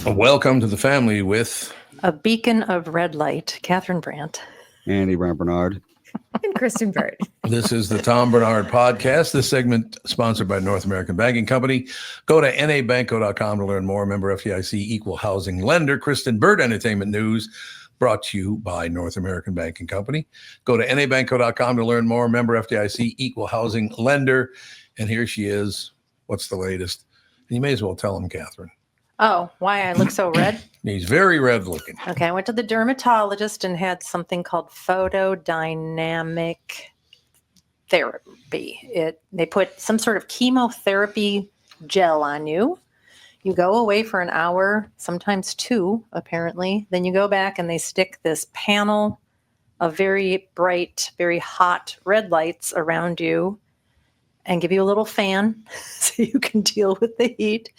Welcome to the family with a beacon of red light, Catherine Brandt. Andy Bernard. And Kristen Bird. This is the Tom Bernard Podcast. This segment sponsored by North American Banking Company. Go to nabanco.com to learn more. Member FDIC, equal housing lender. Kristen Bird Entertainment News brought to you by North American Banking Company. Go to nabanco.com to learn more. Member FDIC, equal housing lender. And here she is. What's the latest? And you may as well tell him, Catherine. Oh, why I look so red? He's very red looking. Okay, I went to the dermatologist and had something called photodynamic therapy. They put some sort of chemotherapy gel on you. You go away for an hour, sometimes 2, apparently. Then you go back and they stick this panel of very bright, very hot red lights around you and give you a little fan so you can deal with the heat.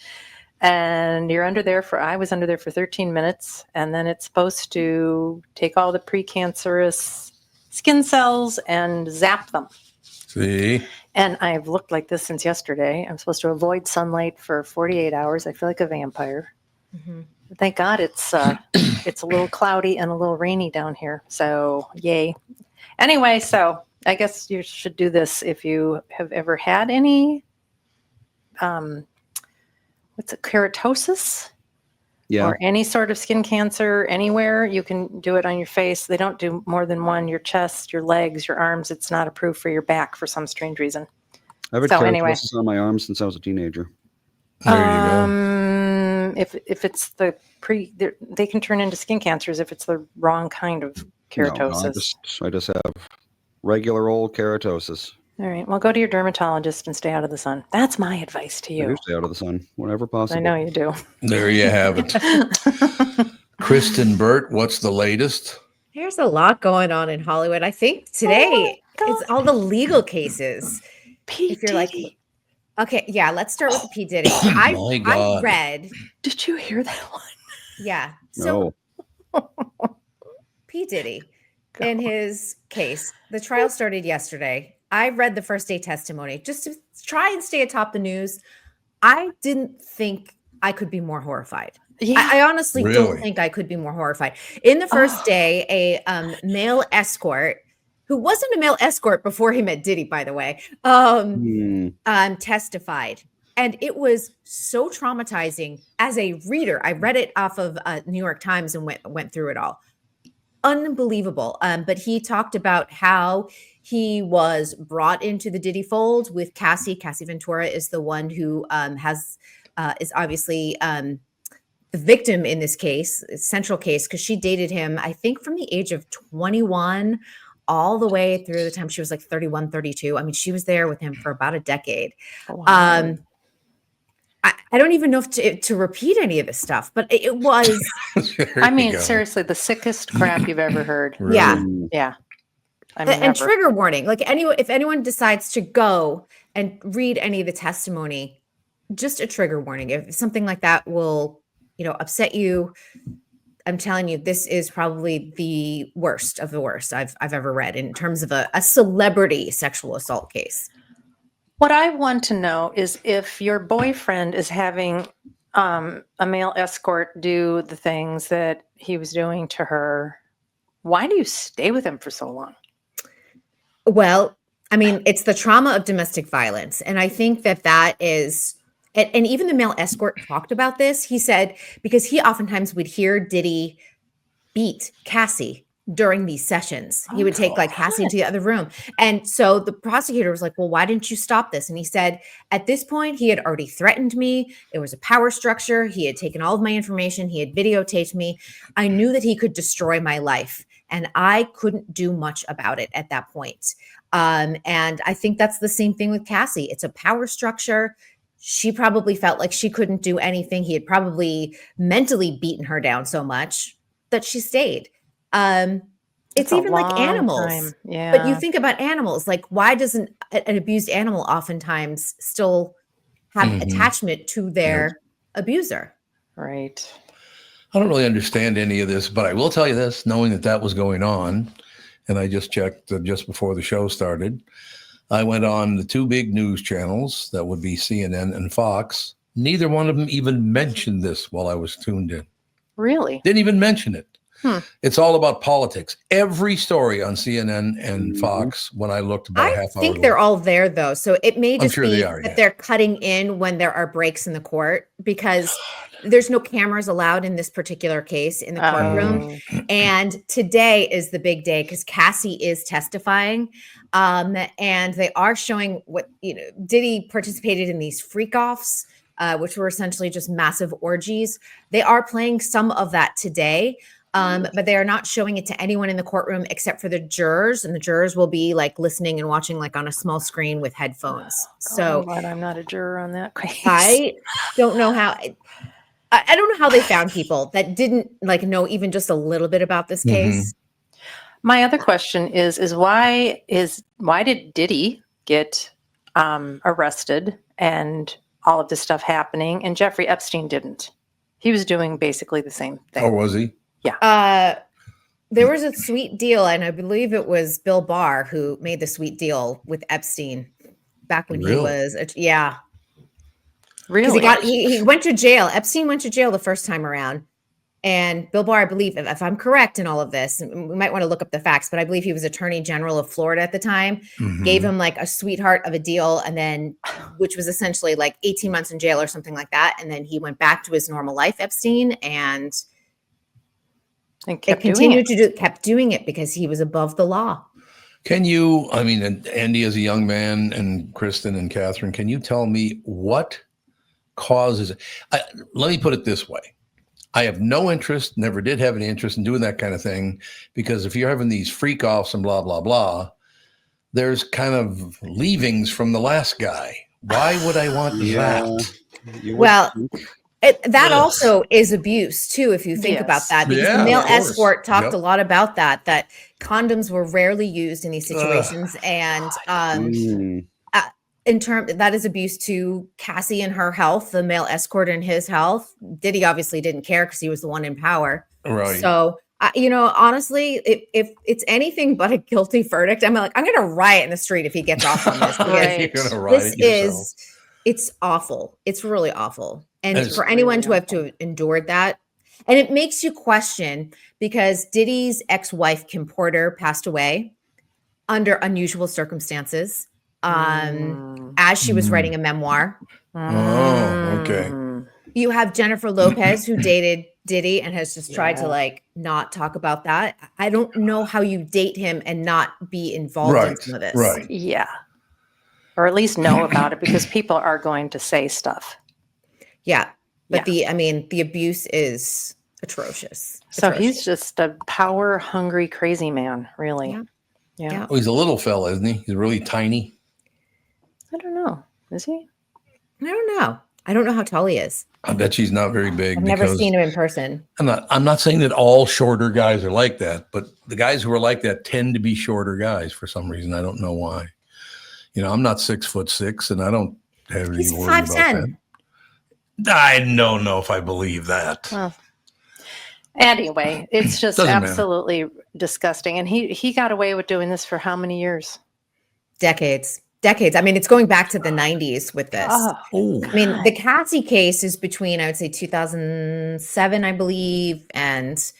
And you're under there I was under there for 13 minutes. And then it's supposed to take all the precancerous skin cells and zap them. See? And I've looked like this since yesterday. I'm supposed to avoid sunlight for 48 hours. I feel like a vampire. Mm-hmm. Thank God it's a little cloudy and a little rainy down here. So yay. Anyway, so I guess you should do this if you have ever had any keratosis? Yeah. Or any sort of skin cancer anywhere. You can do it on your face. They don't do more than one. Your chest, your legs, your arms. It's not approved for your back for some strange reason. I've had keratosis on my arms since I was a teenager. There you go. If it's they can turn into skin cancers if it's the wrong kind of keratosis. No, I just have regular old keratosis. All right. Well, go to your dermatologist and stay out of the sun. That's my advice to you. I do stay out of the sun whenever possible. I know you do. There you have it. Kristen Burt, what's the latest? There's a lot going on in Hollywood. I think today it's all the legal cases. P Diddy. Okay, yeah, let's start with the P Diddy. I read. Did you hear that one? Yeah. So P Diddy, in his case, the trial started yesterday. I read the first day testimony just to try and stay atop the news. I didn't think I could be more horrified. Yeah. I honestly don't think I could be more horrified. In the first day, a male escort, who wasn't a male escort before he met Diddy, by the way, testified. And it was so traumatizing as a reader. I read it off of New York Times and went through it all. Unbelievable. But he talked about how he was brought into the Diddy fold with Cassie. Cassie Ventura is the one who is obviously the victim in this case, central case, because she dated him, I think, from the age of 21 all the way through the time she was like 31, 32. I mean, she was there with him for about a decade. Wow. I don't even know if to repeat any of this stuff, but it was. I mean, seriously, the sickest crap you've ever heard. Really? Yeah. Yeah. I mean, and trigger warning, like if anyone decides to go and read any of the testimony, just a trigger warning. If something like that will, upset you, I'm telling you, this is probably the worst of the worst I've ever read in terms of a celebrity sexual assault case. What I want to know is if your boyfriend is having a male escort do the things that he was doing to her, why do you stay with him for so long? Well, I mean, it's the trauma of domestic violence. And I think that is, and even the male escort talked about this. He said, because he oftentimes would hear Diddy beat Cassie during these sessions. He would take like Cassie into the other room. And so the prosecutor was like, well, why didn't you stop this? And he said, at this point, he had already threatened me. It was a power structure. He had taken all of my information. He had videotaped me. I knew that he could destroy my life. And I couldn't do much about it at that point. And I think that's the same thing with Cassie. It's a power structure. She probably felt like she couldn't do anything. He had probably mentally beaten her down so much that she stayed. It's even like animals. Yeah. But you think about animals, like why doesn't an abused animal oftentimes still have attachment to their abuser? Right. I don't really understand any of this, but I will tell you this, knowing that was going on, and I just checked just before the show started, I went on the 2 big news channels, that would be CNN and Fox, Neither one of them even mentioned this while I was tuned in. Really? Didn't even mention it. Hmm. It's all about politics. Every story on CNN and Fox, when I looked about a I half hour think ago, they're all there though. So it may I'm just sure be they are, that yeah. they're cutting in when there are breaks in the court because there's no cameras allowed in this particular case in the courtroom. Oh. And today is the big day because Cassie is testifying. And they are showing what, Diddy participated in these freak offs, which were essentially just massive orgies. They are playing some of that today. But they are not showing it to anyone in the courtroom except for the jurors, and the jurors will be like listening and watching like on a small screen with headphones. So I'm glad I'm not a juror on that case. I don't know how I don't know how they found people that didn't like know even just a little bit about this case. My other question is why did Diddy get arrested and all of this stuff happening, and Jeffrey Epstein didn't? He was doing basically the same thing. or was he? There was a sweet deal, and I believe it was Bill Barr who made the sweet deal with Epstein back when he Really? was, yeah. Really? Because he went to jail. Epstein went to jail the first time around. And Bill Barr, I believe, if I'm correct in all of this, we might want to look up the facts, but I believe he was Attorney General of Florida at the time, gave him like a sweetheart of a deal, and then, which was essentially like 18 months in jail or something like that. And then he went back to his normal life, Epstein, and kept doing it because he was above the law. Can you, I mean, and Andy as a young man, and Kristen and Catherine, can you tell me what causes it? Let me put it this way. I have no interest, never did have any interest in doing that kind of thing, because if you're having these freak offs and blah, blah, blah, there's kind of leavings from the last guy. Why would I want that? Well, that also is abuse too, if you think about that, because the male escort talked a lot about that condoms were rarely used in these situations. And that is abuse to Cassie and her health, the male escort and his health. Diddy obviously didn't care because he was the one in power. Right. So, honestly, if it's anything but a guilty verdict, I'm going to riot in the street if he gets off on this. Right. You're gonna riot yourself. It's awful. It's really awful. And for anyone to have to endured that, and it makes you question, because Diddy's ex-wife, Kim Porter, passed away under unusual circumstances as she was writing a memoir. Oh, okay. You have Jennifer Lopez, who dated Diddy and has just tried to like not talk about that. I don't know how you date him and not be involved in some of this. Right. Yeah. Or at least know about it, because people are going to say stuff. Yeah. But the abuse is atrocious. So he's just a power hungry, crazy man, really. Yeah. Well, he's a little fella, isn't he? He's really tiny. I don't know. Is he? I don't know. I don't know how tall he is. I bet she's not very big. I've never seen him in person. I'm not saying that all shorter guys are like that, but the guys who are like that tend to be shorter guys for some reason. I don't know why. I'm not 6'6", and I don't have any He's worry about 5'10". that. I don't know if I believe that. Well, anyway, it's just Doesn't absolutely disgusting. And he got away with doing this for how many years? Decades. I mean, it's going back to the 90s with this. Oh. I mean, the Cassie case is between, I would say, 2007, I believe, and,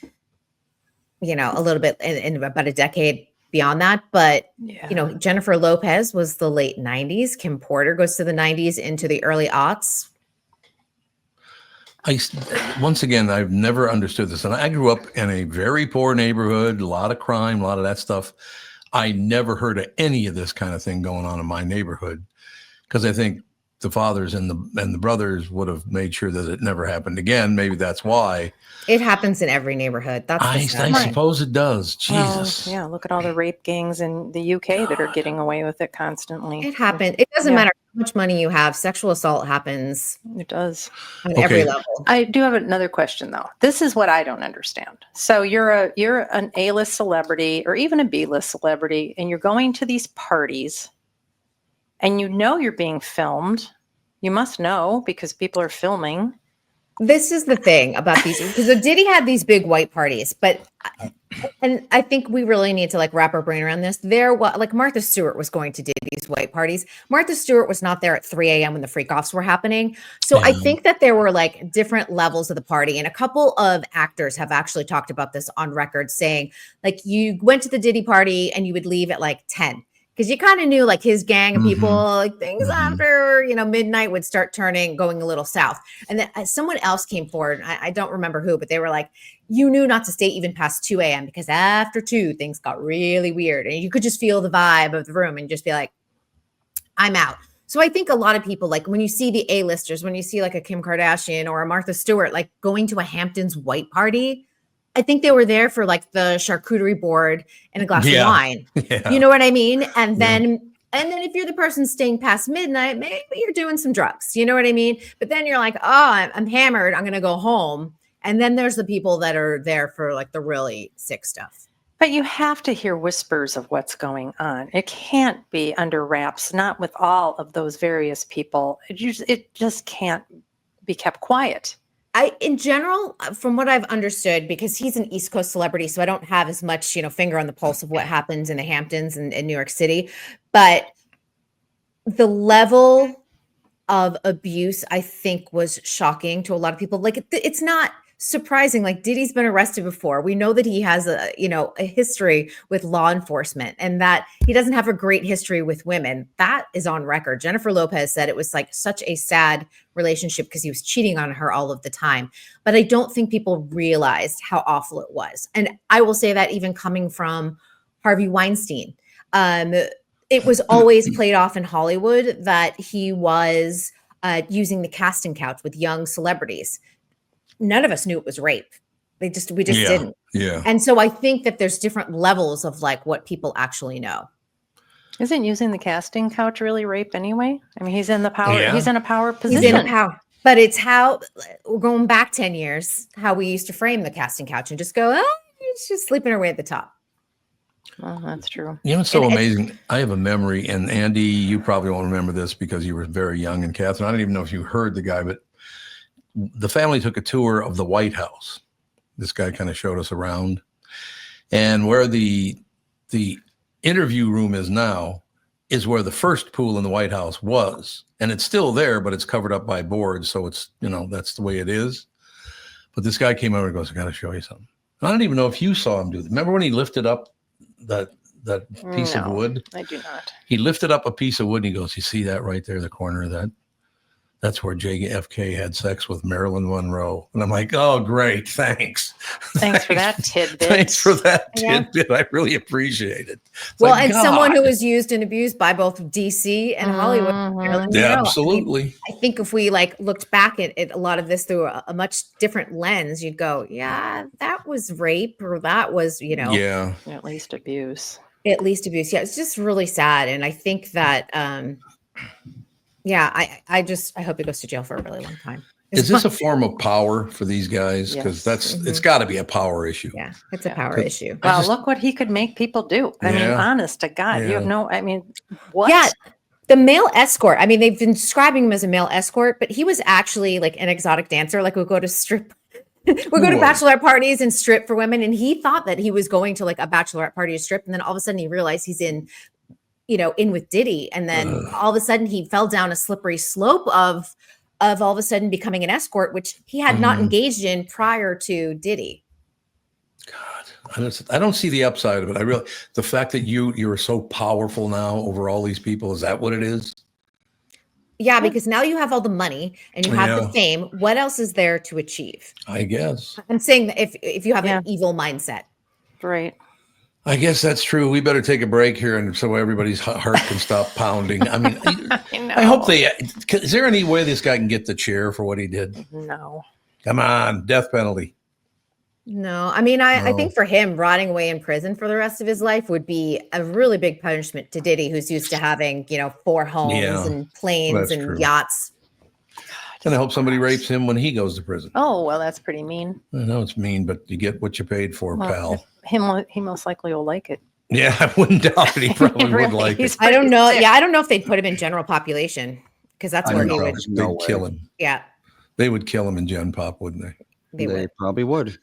a little bit in about a decade beyond that. But, Jennifer Lopez was the late 90s. Kim Porter goes to the 90s into the early aughts. Once again, I've never understood this. And I grew up in a very poor neighborhood, a lot of crime, a lot of that stuff. I never heard of any of this kind of thing going on in my neighborhood, because I think the fathers and the brothers would have made sure that it never happened again. Maybe that's why. It happens in every neighborhood. I suppose it does. Jesus. Well, yeah, look at all the rape gangs in the UK that are getting away with it constantly. It happens. It doesn't matter how much money you have. Sexual assault happens. It does. On every level. I do have another question, though. This is what I don't understand. So you're an A-list celebrity or even a B-list celebrity, and you're going to these parties, and you're being filmed. You must know, because people are filming. This is the thing about these, because Diddy had these big white parties, and I think we really need to like wrap our brain around this. Like Martha Stewart was going to Diddy's white parties. Martha Stewart was not there at 3 a.m. when the freak offs were happening. So I think that there were like different levels of the party, and a couple of actors have actually talked about this on record, saying like you went to the Diddy party and you would leave at like 10. Because you kind of knew like his gang of people, like things after, midnight would start going a little south. And then someone else came forward. I don't remember who, but they were like, you knew not to stay even past 2 a.m. because after 2, things got really weird. And you could just feel the vibe of the room and just be like, I'm out. So I think a lot of people, like when you see the A-listers, when you see like a Kim Kardashian or a Martha Stewart, like going to a Hamptons white party, I think they were there for like the charcuterie board and a glass of wine. Yeah. You know what I mean? And then if you're the person staying past midnight, maybe you're doing some drugs. You know what I mean? But then you're like, oh, I'm hammered. I'm going to go home. And then there's the people that are there for like the really sick stuff. But you have to hear whispers of what's going on. It can't be under wraps, not with all of those various people. It just can't be kept quiet. In general, from what I've understood, because he's an East Coast celebrity, so I don't have as much, finger on the pulse of what happens in the Hamptons and in New York City, but the level of abuse, I think, was shocking to a lot of people. Like, it's not surprising. Like, Diddy's been arrested before. We know that he has a history with law enforcement and that he doesn't have a great history with women. That is on record. Jennifer Lopez said it was like such a sad relationship because he was cheating on her all of the time. But I don't think people realized how awful it was. And I will say that even coming from Harvey Weinstein, it was always played off in Hollywood that he was using the casting couch with young celebrities. None of us knew it was rape. We just didn't. Yeah. And so I think that there's different levels of like what people actually know. Isn't using the casting couch really rape anyway? I mean, he's in the power. Yeah. He's in a power position. He's in a power. But it's how we're going back 10 years, how we used to frame the casting couch and just go, oh, it's just sleeping our way at the top. Well, that's true. It's so amazing. I have a memory, and Andy, you probably won't remember this because you were very young, and Catherine, I don't even know if you heard the guy, but the family took a tour of the White House. This guy kind of showed us around, and where the interview room is now is where the first pool in the White House was, and it's still there, but it's covered up by boards, so it's that's the way it is. But this guy came over and goes, "I got to show you something." I don't even know if you saw him do that. Remember when he lifted up that piece of wood? I do not. He lifted up a piece of wood and he goes, "You see that right there, the corner of that? That's where JFK had sex with Marilyn Monroe." And I'm like, "Oh, great. Thanks. Thanks for that tidbit. Thanks for that tidbit. I really appreciate it." Well, and someone who was used and abused by both DC and Hollywood. Marilyn Monroe. Absolutely. I think if we like looked back at a lot of this through a much different lens, you'd go, yeah, that was rape, or that was, Yeah. At least abuse. At least abuse. Yeah. It's just really sad. And I think that, I hope he goes to jail for a really long time. Is this a form of power for these guys? Because it's got to be a power issue. Yeah, it's a power issue. Well, look what he could make people do. I mean, honest to God, you have what? Yeah, the male escort. I mean, they've been describing him as a male escort, but he was actually like an exotic dancer. Like, we'll go to bachelorette parties and strip for women. And he thought that he was going to like a bachelorette party to strip. And then all of a sudden he realized he's in with Diddy. And then all of a sudden he fell down a slippery slope of all of a sudden becoming an escort, which he had not engaged in prior to Diddy. God, I don't see the upside of it. The fact that you're so powerful now over all these people, is that what it is? Yeah, because now you have all the money and you have the fame. What else is there to achieve? I guess. I'm saying that if you have an evil mindset. Right. I guess that's true. We better take a break here, and so everybody's heart can stop pounding. I mean, I hope is there any way this guy can get the chair for what he did? No. Come on, death penalty. No, I mean, I think for him, rotting away in prison for the rest of his life would be a really big punishment to Diddy, who's used to having, 4 homes and planes and yachts. And I hope somebody rapes him when he goes to prison. Oh, well, that's pretty mean. I know it's mean, but you get what you paid for, pal. He most likely will like it. Yeah, I wouldn't doubt it. He probably would like it. I don't know. Yeah, I don't know if they'd put him in general population because that's where he would. They'd kill him. Yeah. They would kill him in Gen Pop, wouldn't they? They would. probably would.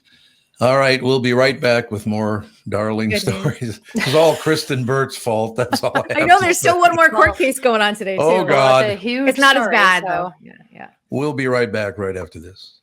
All right, we'll be right back with more darling Good news. stories. It's all Kristen Burt's fault. That's all I I have know to there's say. still one more court Well, case going on today, too. Oh, God. It's a huge It's not as story, bad, so- though. Yeah. We'll be right back right after this.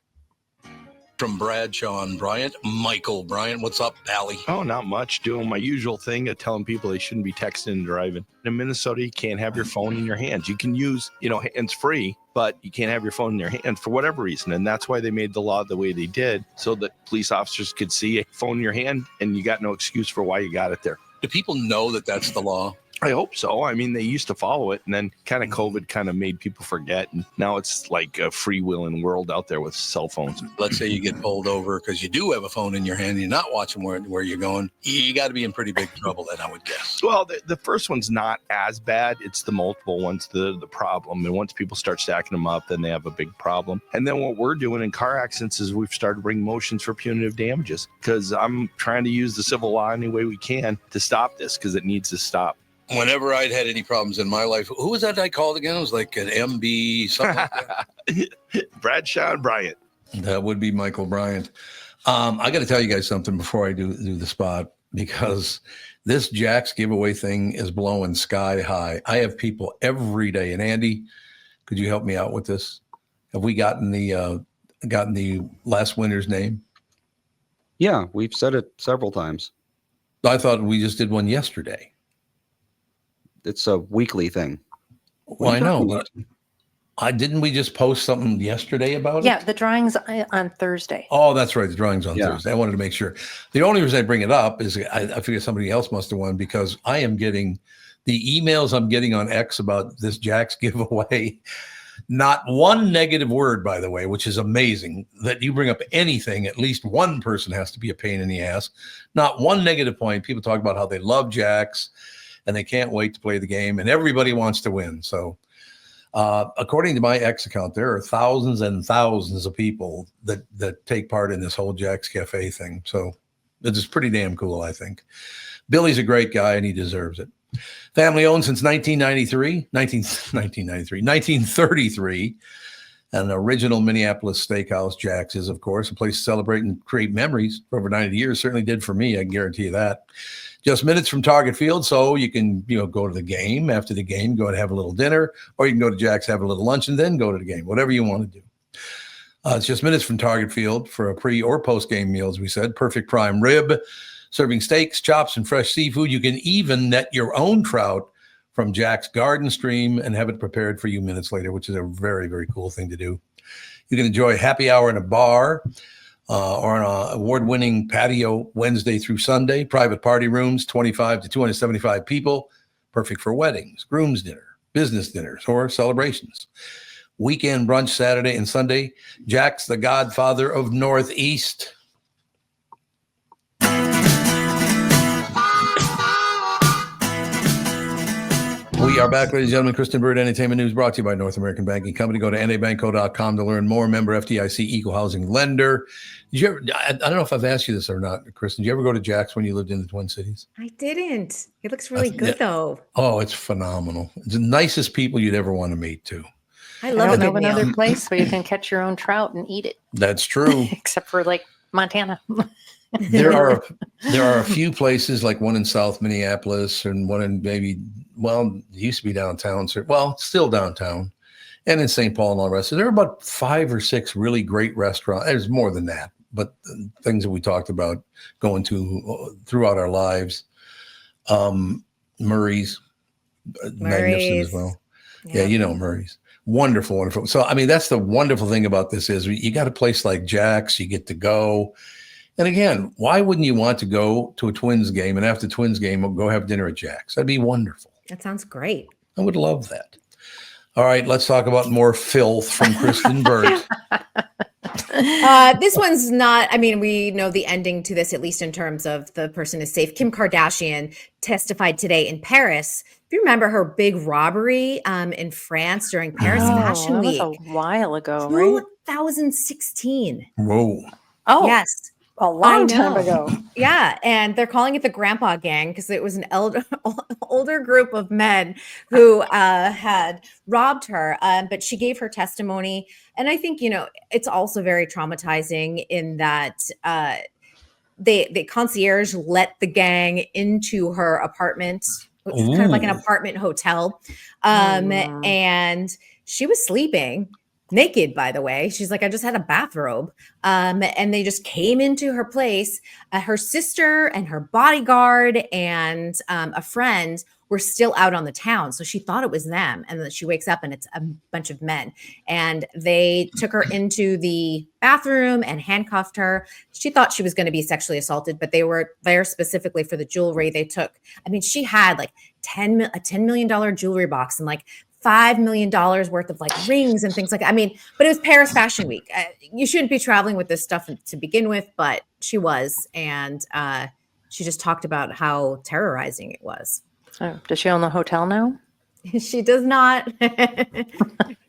From Bradshaw and Bryant, Michael Bryant. What's up, Allie? Oh, not much. Doing my usual thing of telling people they shouldn't be texting and driving. In Minnesota, you can't have your phone in your hands. You can use, hands free, but you can't have your phone in your hand for whatever reason. And that's why they made the law the way they did, so that police officers could see a phone in your hand and you got no excuse for why you got it there. Do people know that that's the law? I hope so. I mean, they used to follow it, and then kind of COVID kind of made people forget. And now it's like a freewheeling world out there with cell phones. Let's say you get pulled over because you do have a phone in your hand and you're not watching where you're going. You got to be in pretty big trouble then, I would guess. Well, the first one's not as bad. It's the multiple ones, the problem. And once people start stacking them up, then they have a big problem. And then what we're doing in car accidents is we've started bringing motions for punitive damages, because I'm trying to use the civil law any way we can to stop this, because it needs to stop. Whenever I'd had any problems in my life, who was that I called again? It was like an MB, something like that. Bradshaw and Bryant. That would be Michael Bryant. I got to tell you guys something before I do the spot, because this Jack's giveaway thing is blowing sky high. I have people every day. And Andy, could you help me out with this? Have we gotten the last winner's name? Yeah, we've said it several times. I thought we just did one yesterday. It's a weekly thing. Well, I know, but didn't we just post something yesterday about it? Yeah, the drawing's on Thursday. Oh, that's right. The drawing's on Yeah. Thursday. I wanted to make sure. The only reason I bring it up is I figure somebody else must have won, because I am getting the emails I'm getting on X about this Jack's giveaway. Not one negative word, by the way, which is amazing that you bring up anything. At least one person has to be a pain in the ass. Not one negative point. People talk about how they love Jack's and they can't wait to play the game, and everybody wants to win. So according to my X account, there are thousands and thousands of people that take part in this whole Jack's Cafe thing. So it's pretty damn cool, I think. Billy's a great guy, and he deserves it. Family owned since 1933, an original Minneapolis steakhouse. Jack's is, of course, a place to celebrate and create memories for over 90 years. Certainly did for me, I can guarantee you that. Just minutes from Target Field, so you can go to the game. After the game, go and have a little dinner, or you can go to Jack's, have a little lunch, and then go to the game, whatever you want to do. It's just minutes from Target Field for a pre or post-game meal, as we said. Perfect prime rib, serving steaks, chops, and fresh seafood. You can even net your own trout from Jack's garden stream and have it prepared for you minutes later, which is a very, very cool thing to do. You can enjoy happy hour in a bar, or an award-winning patio Wednesday through Sunday. Private party rooms, 25 to 275 people. Perfect for weddings, groom's dinner, business dinners, or celebrations. Weekend brunch Saturday and Sunday. Jack's the godfather of Northeast. We are back, ladies and gentlemen. Kristen Bird Entertainment News brought to you by North American Banking Company. Go to nabanco.com to learn more. Member FDIC, equal housing lender. Did you ever, I don't know if I've asked you this or not, Kristen. Did you ever go to Jack's when you lived in the Twin Cities? I didn't. It looks really good, though. Oh, it's phenomenal. It's the nicest people you'd ever want to meet, too. I I love a don't know good of another meal. place where you can catch your own trout and eat it, That's true. except for like Montana. There are a few places, like one in South Minneapolis and one in it used to be downtown. Well, still downtown, and in St. Paul and all the rest. So there are about 5 or 6 really great restaurants. There's more than that, but things that we talked about going to throughout our lives. Murray's, magnificent as well. Yeah, Murray's. Wonderful, wonderful. So, I mean, that's the wonderful thing about this is you got a place like Jack's, you get to go. And again, why wouldn't you want to go to a Twins game and after Twins game, go have dinner at Jack's? That'd be wonderful. That sounds great. I would love that. All right, let's talk about more filth from Kristen Burt. This one's not, I mean, we know the ending to this, at least in terms of the person is safe. Kim Kardashian testified today in Paris. If you remember her big robbery in France during Paris Fashion that Week. was a while ago, right? 2016. Whoa. Oh, Yes. a long time ago. Yeah, and they're calling it the Grandpa Gang because it was an older group of men who had robbed her. But she gave her testimony, and I think it's also very traumatizing in that the concierge let the gang into her apartment, which was kind of like an Ooh. apartment hotel, and she was sleeping. Naked, by the way. She's like, I just had a bathrobe. And they just came into her place. Her sister and her bodyguard and a friend were still out on the town. So she thought it was them. And then she wakes up and it's a bunch of men. And they took her into the bathroom and handcuffed her. She thought she was going to be sexually assaulted, but they were there specifically for the jewelry they took. I mean, she had like a $10 million jewelry box and like $5 million worth of like rings and things like that. I mean, but it was Paris Fashion Week. You shouldn't be traveling with this stuff to begin with, but she was. And she just talked about how terrorizing it was. Oh, does she own the hotel now? She does not.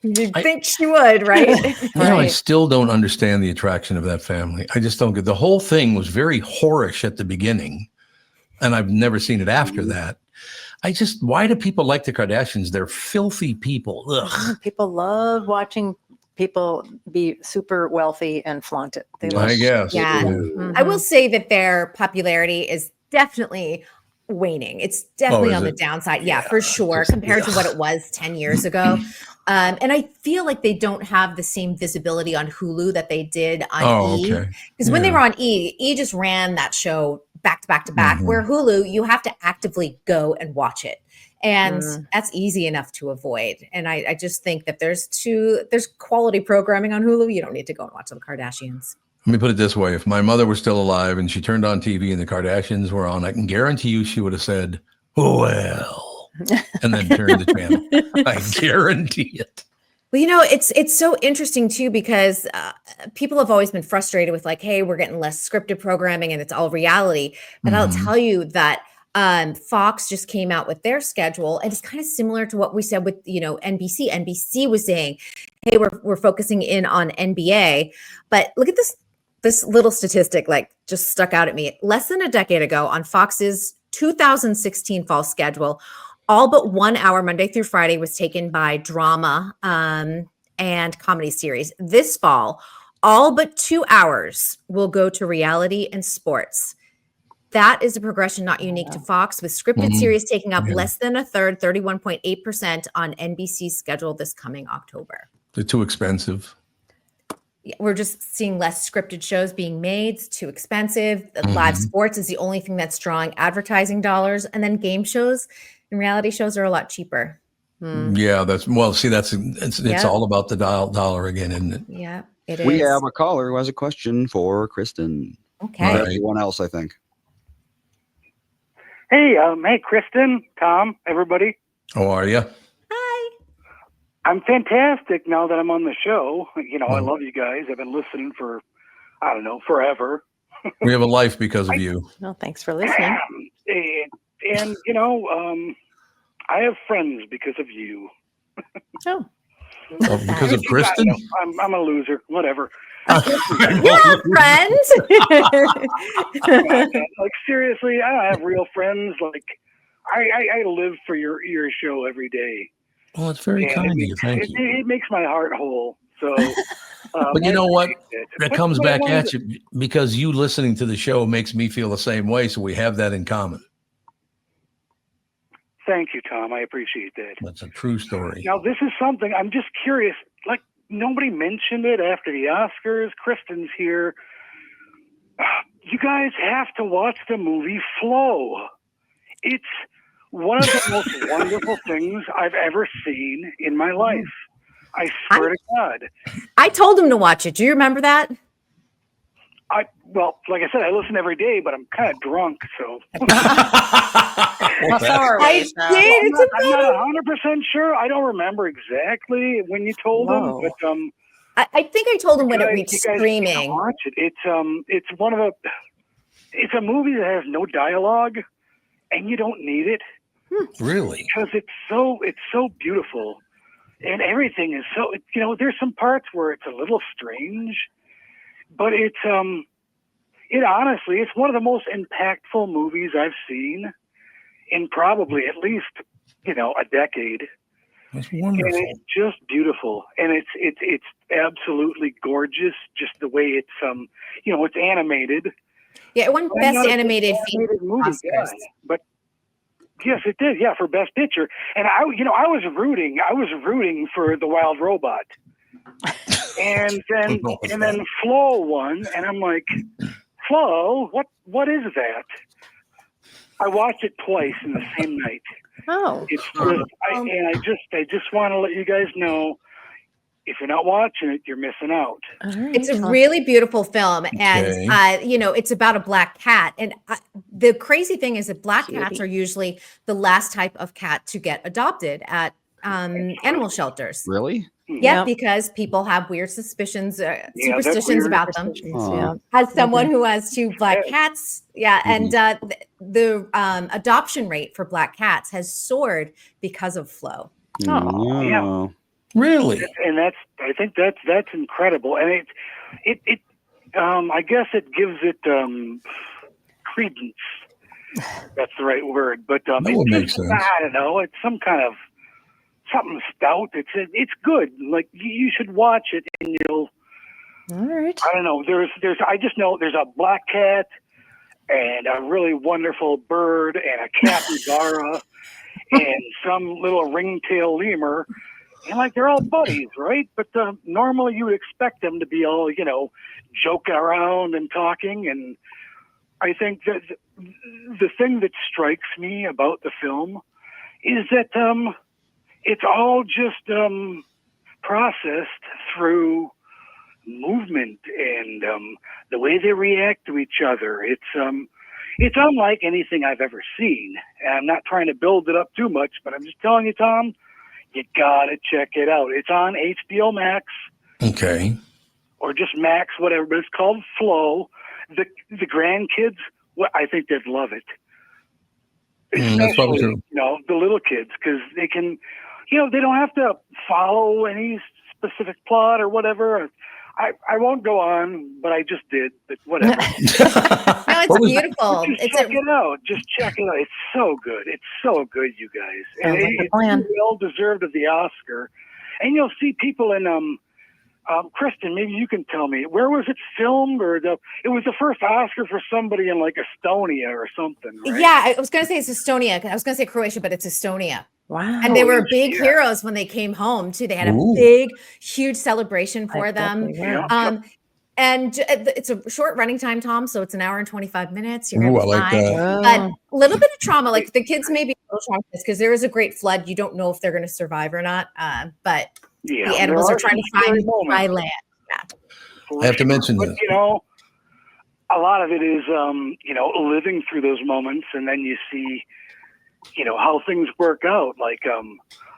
You'd think she would, right? I Right. still don't understand the attraction of that family. I just don't get the whole thing was very whorish at the beginning, and I've never seen it after that. Why do people like the Kardashians? They're filthy people. Ugh. People love watching people be super wealthy and flaunt it. They love I guess. Yeah. Mhm. I will say that their popularity is definitely waning. It's definitely is on the it? downside. Yeah, Yeah, for sure, just- compared to what it was 10 years ago. And I feel like they don't have the same visibility on Hulu that they did on Oh, E. okay. Because when they Yeah. were on E just ran that show back to back to back, where Hulu, you have to actively go and watch it. And that's easy enough to avoid. And I just think that there's quality programming on Hulu. You don't need to go and watch the Kardashians. Let me put it this way. If my mother was still alive and she turned on TV and the Kardashians were on, I can guarantee you she would have said, well, and then turned the channel. I guarantee it. Well, it's so interesting too, because people have always been frustrated with like, hey, we're getting less scripted programming and it's all reality. But I'll Mhm. tell you that Fox just came out with their schedule, and it's kind of similar to what we said with NBC. NBC was saying, hey, we're focusing in on NBA, but look at this little statistic, like just stuck out at me. Less than a decade ago, on Fox's 2016 fall schedule, all but 1 hour Monday through Friday was taken by drama and comedy series. This fall, all but 2 hours will go to reality and sports. That is a progression not unique to Fox, with scripted Mhm. series taking up Yeah. less than a third, 31.8% on NBC's schedule this coming October. They're too expensive. We're just seeing less scripted shows being made. It's too expensive. Live Mhm. sports is the only thing that's drawing advertising dollars. And then game shows and reality shows are a lot cheaper. Yeah, it's Yeah. all about the dollar again, isn't it? Yeah, it is. We have a caller who has a question for Kristyn. Okay. All And right. everyone else, I think. Hey, Kristyn, Tom, everybody. How are you? Hi. I'm fantastic now that I'm on the show. I Oh. love you guys. I've been listening for, I don't know, forever. We have a life because of you. No, thanks for listening. And I have friends because of you. Oh, Oh, because of I Kristyn? know, I'm a loser. Whatever. You're a friend. Like, seriously, I don't have real friends. Like, I live for your show every day. Well, it's very And kind of you. Thank you. It makes my heart whole. So, But you I know what? appreciate it. That But comes what I back wanted at you because you listening to the show makes me feel the same way. So we have that in common. Thank you, Tom. I appreciate that. That's a true story. Now, this is something I'm just curious. Like, nobody mentioned it after the Oscars. Kristyn's here. You guys have to watch the movie Flow. It's one of the most wonderful things I've ever seen in my life. I swear to God. I told him to watch it. Do you remember that? Well, like I said, I listen every day, but I'm kind of drunk, so well, so are I we, so- did. It's I'm about not 100% sure. I don't remember exactly when you told Whoa. him, but I think I told him when it guys- reached you guys need to streaming. watch it. It's one of the. It's a movie that has no dialogue, and you don't need it Really? because it's so beautiful, and everything is so. There's some parts where it's a little strange, but it's it honestly, it's one of the most impactful movies I've seen in probably at least, a decade. That's And wonderful. it's just beautiful, and it's absolutely gorgeous. Just the way it's it's animated. Yeah, it won I'm Best not a big Animated Feature movie guy, Oscars. but yes, it did. Yeah, for Best Picture, and I was rooting for the Wild Robot, and then Flo won, and I'm like, Flo, what is that? I watched it twice in the same night. Oh, It's just, I just want to let you guys know, if you're not watching it, you're missing out. all right. It's a really beautiful film, and it's about a black cat. And the crazy thing is that black cats are usually the last type of cat to get adopted at animal shelters. Really? Yeah, Yep. because people have weird suspicions, that's superstitions weird. about them. Yeah. As someone who has 2 black cats, and the adoption rate for black cats has soared because of Flo. Oh, yeah. Really? And I think that's incredible, and it I guess it gives it credence. That's the right word, but That would make sense. I don't know. It's some kind of something stout. It's good. Like you should watch it, and you'll. all right. I don't know. I just know there's a black cat and a really wonderful bird and a capybara and some little ringtail lemur. And like they're all buddies, right? But normally you would expect them to be all, joking around and talking. And I think that the thing that strikes me about the film is that it's all just processed through movement and the way they react to each other. It's unlike anything I've ever seen. And I'm not trying to build it up too much, but I'm just telling you, Tom, you gotta check it out. It's on HBO Max. Okay. Or just Max, whatever, but it's called Flow. The grandkids, I think they'd love it. That's probably true. The little kids, because they can, they don't have to follow any specific plot or whatever. I won't go on, but I just did. But whatever. No, it's beautiful. Just check it out. Just check it out. It's so good. It's so good, you guys. And Sounds like a it's plan. well deserved of the Oscar. And you'll see people in Kristyn, maybe you can tell me, where was it filmed? Or it was the first Oscar for somebody in like Estonia or something, right? Yeah, I was going to say it's Estonia. I was going to say Croatia, but it's Estonia. Wow. And they were big heroes when they came home too. They had a big, huge celebration for them. And it's a short running time, Tom. So it's an hour and 25 minutes. You're Ooh, I like that. But a little bit of trauma, like the kids may be a little traumatized because there is a great flood. You don't know if they're going to survive or not. But the animals are trying to find dry land. Yeah. I have to mention But, this. a lot of it is, living through those moments, and then you see, how things work out. Like,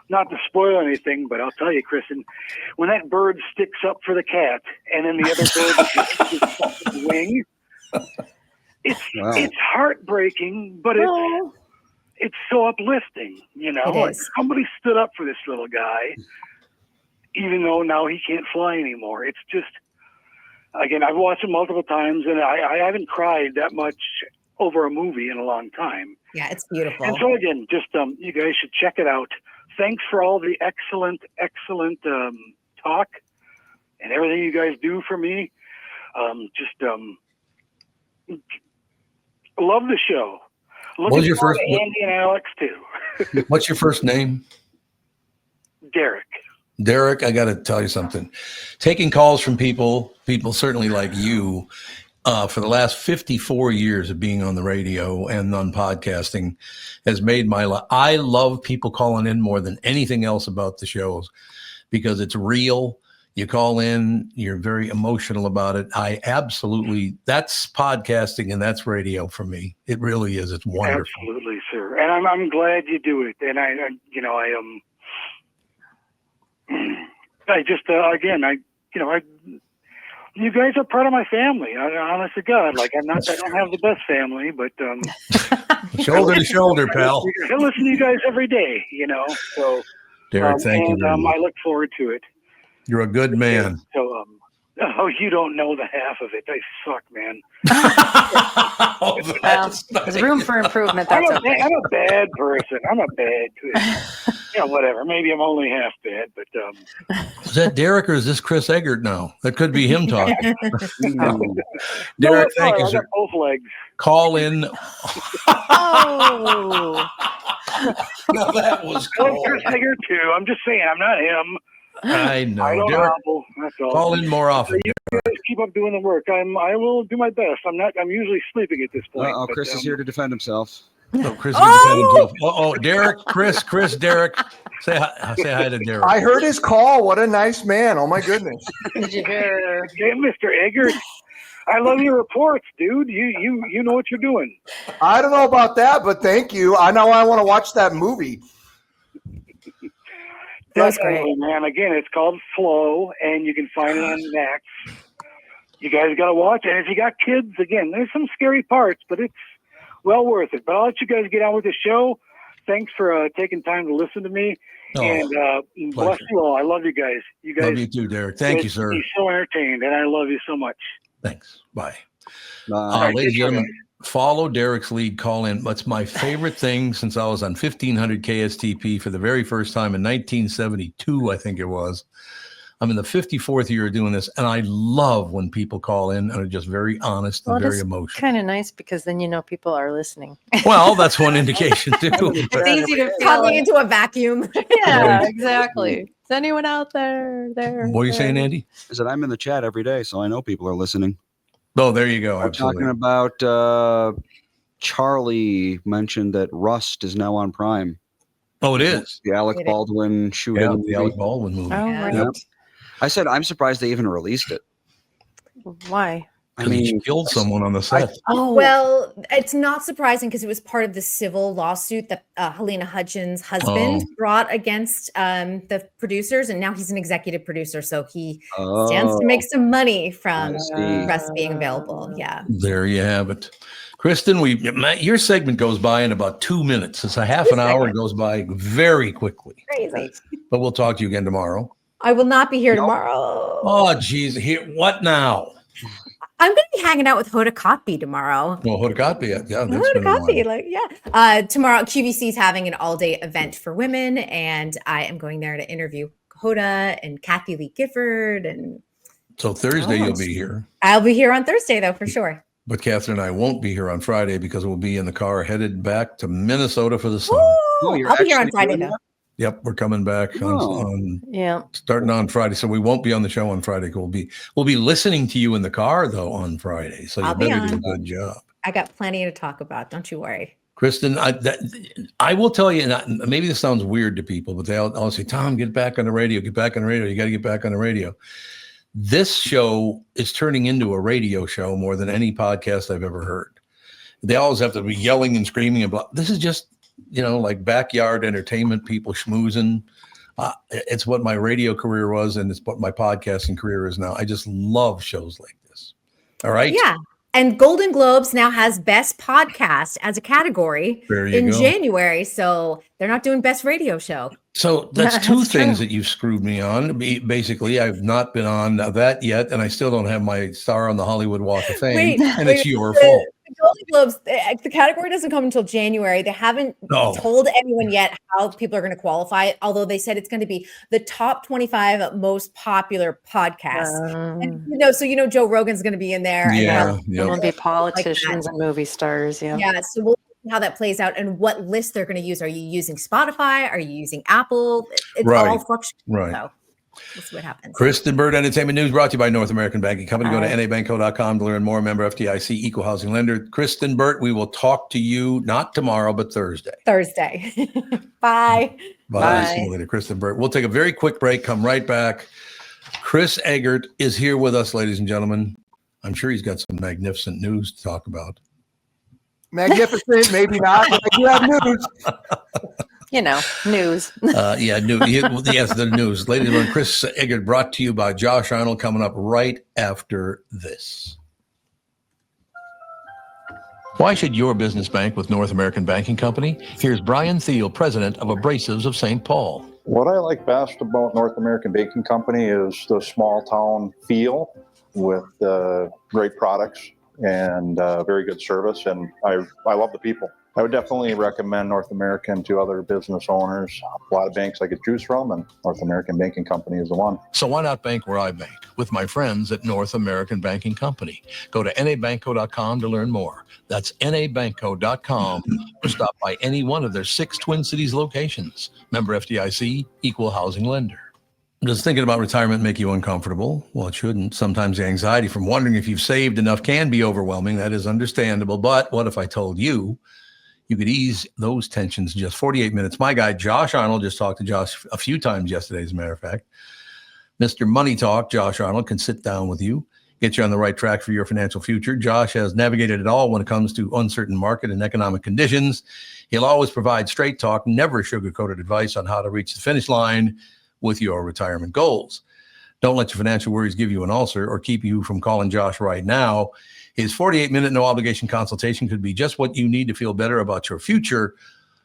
not to spoil anything, but I'll tell you, Kristyn, when that bird sticks up for the cat, and then the other bird just wing, it's heartbreaking, but it's so uplifting. It is. Somebody stood up for this little guy, even though now he can't fly anymore. It's just. Again, I've watched it multiple times, and I haven't cried that much over a movie in a long time. Yeah, it's beautiful. And so again, just you guys should check it out. Thanks for all the excellent talk and everything you guys do for me. Love the show. What's your first? Andy and Alex too. What's your first name? Derek. Derek, I got to tell you something. Taking calls from people certainly like you, for the last 54 years of being on the radio and on podcasting has made my life. I love people calling in more than anything else about the shows because it's real. You call in, you're very emotional about it. That's podcasting and that's radio for me. It really is. It's wonderful. Absolutely, sir. And I'm glad you do it. And you guys are part of my family. Honest to God, I don't have the best family, but shoulder to shoulder, pal. I listen to you guys every day, So, Derek, thank you very much. I look forward to it. You're a good man. So, Oh, you don't know the half of it. They suck, man. Oh, Well, that's there's room for improvement. I'm That's a, okay. I'm a bad person. I'm a bad whatever. Maybe I'm only half bad, but Is that Derek or is this Chris Eggert now? That could be him talking. Ooh. no, Derek, it's thank all you, right. I sir. got both legs. Call in. Oh, Now that was I'm cool. Chris Hager too. I'm just saying, I'm not him. I I know. don't Derek, hobble. That's all. call in more often. Just keep up doing the work. I will do my best. I'm usually sleeping at this point. Uh-oh, but, Chris is here to defend himself. Oh, Chris can defend himself. Oh, Derek, Chris, Derek. Say hi to Derek. I heard his call. What a nice man. Oh my goodness. did you hear? Hey, Mr. Eggert, I love your reports, dude. You know what you're doing. I don't know about that, but thank you. I know I want to watch that movie. That was Definitely, great. man. Again, it's called Flow, and you can find it on Max. You guys got to watch it. And if you got kids, again, there's some scary parts, but it's well worth it. But I'll let you guys get on with the show. Thanks for taking time to listen to me. Oh, and bless pleasure. you all. I love you guys. You guys Love you too, Derek. Thank you, sir. Be so entertained, and I love you so much. Thanks. Bye. Bye. Ladies and take care, gentlemen, follow Derek's lead. Call in. That's my favorite thing since I was on 1500 KSTP for the very first time in 1972, I think it was. I'm in the 54th year of doing this, and I love when people call in and are just very honest and very emotional. Kind of nice because then you know people are listening. Well, that's one indication too. It's easy to feel Talking it. into a vacuum. Yeah, exactly. Is anyone out there? What are you saying, Andy? I said I'm in the chat every day, so I know people are listening. Oh, there you go. We're Absolutely. talking about Charlie mentioned that Rust is now on Prime. Oh, it is. The Alec It is. Baldwin shooting. Yeah, the movie. Alec Baldwin movie. Oh, Yeah. right. Yep. I said I'm surprised they even released it. Why? I Because he mean, killed someone on the set. Oh, Well, it's not surprising because it was part of the civil lawsuit that Helena Hutchins' husband brought against the producers, and now he's an executive producer, so he stands to make some money from I see. Rust being available. Yeah. There you have it. Kristen, your segment goes by in about 2 minutes. It's a half an hour. It goes by very quickly. Crazy. But we'll talk to you again tomorrow. I will not be here Nope. tomorrow. Oh, geez. Here, what now? I'm going to be hanging out with Hoda Kotb tomorrow. Well, Hodakotb. Yeah, that's Hoda been a while. Kotb, like, yeah. Tomorrow, QVC is having an all-day event for women, and I am going there to interview Hoda and Kathy Lee Gifford, and So Thursday you'll be here. I'll be here on Thursday, though, for sure. But Catherine and I won't be here on Friday because we'll be in the car headed back to Minnesota for the summer. Oh, you're I'll be here on actually Friday, doing though. Yep, we're coming back Oh. on yeah. starting on Friday. So we won't be on the show on Friday. We'll be listening to you in the car though on Friday. So you I'll be better do a on. good job. I got plenty to talk about. Don't you worry. Kristen, I will tell you, and maybe this sounds weird to people, but they'll all say, Tom, get back on the radio, get back on the radio. You got to get back on the radio. This show is turning into a radio show more than any podcast I've ever heard. They always have to be yelling and screaming about. This is just, like backyard entertainment, people schmoozing. It's what my radio career was, and it's what my podcasting career is now. I just love shows like this. All right. Yeah. And Golden Globes now has Best Podcast as a category There you in go. January. So they're not doing Best Radio Show. So that's That's two things true. that you've screwed me on. Basically, I've not been on that yet, and I still don't have my star on the Hollywood Walk of Fame, and it's your fault. The Golden Globes, the category doesn't come until January. They haven't No. told anyone yet how people are going to qualify, although they said it's going to be the top 25 most popular podcasts. And, so Joe Rogan's going to be in there. Yeah, And yep. It'll be politicians and movie stars. Yeah. yeah, so we'll see how that plays out and what list they're going to use. Are you using Spotify? Are you using Apple? It's Right. all fluctuating. Right. So we'll see what happens. Kristen Bird Entertainment News brought to you by North American Banking Company. Go to Bye. nabanco.com to learn more. Member FDIC, equal housing lender. Kristen Burt, we will talk to you not tomorrow, but Thursday. Thursday. Bye. Bye. Bye. See you later, Kristen Burt. We'll take a very quick break, come right back. Chris Eggert is here with us, ladies and gentlemen. I'm sure he's got some magnificent news to talk about. Magnificent, maybe not, but I do have news. News. Yes, the news. Ladies and gentlemen, Chris Eggert brought to you by Josh Arnold, coming up right after this. Why should your business bank with North American Banking Company? Here's Brian Thiel, president of Abrasives of St. Paul. What I like best about North American Banking Company is the small town feel. with great products and very good service. And I love the people. I would definitely recommend North American to other business owners. A lot of banks I could choose from, and North American Banking Company is the one. So why not bank where I bank? With my friends at North American Banking Company. Go to nabanco.com to learn more. That's nabanco.com, or stop by any one of their 6 Twin Cities locations. Member FDIC, equal housing lender. Does thinking about retirement make you uncomfortable? Well, it shouldn't. Sometimes the anxiety from wondering if you've saved enough can be overwhelming. That is understandable. But what if I told you could ease those tensions in just 48 minutes? My guy, Josh Arnold, just talked to Josh a few times yesterday, as a matter of fact. Mr. Money Talk, Josh Arnold, can sit down with you, get you on the right track for your financial future. Josh has navigated it all when it comes to uncertain market and economic conditions. He'll always provide straight talk, never sugar-coated advice on how to reach the finish line with your retirement goals. Don't let your financial worries give you an ulcer or keep you from calling Josh right now. His 48-minute no-obligation consultation could be just what you need to feel better about your future.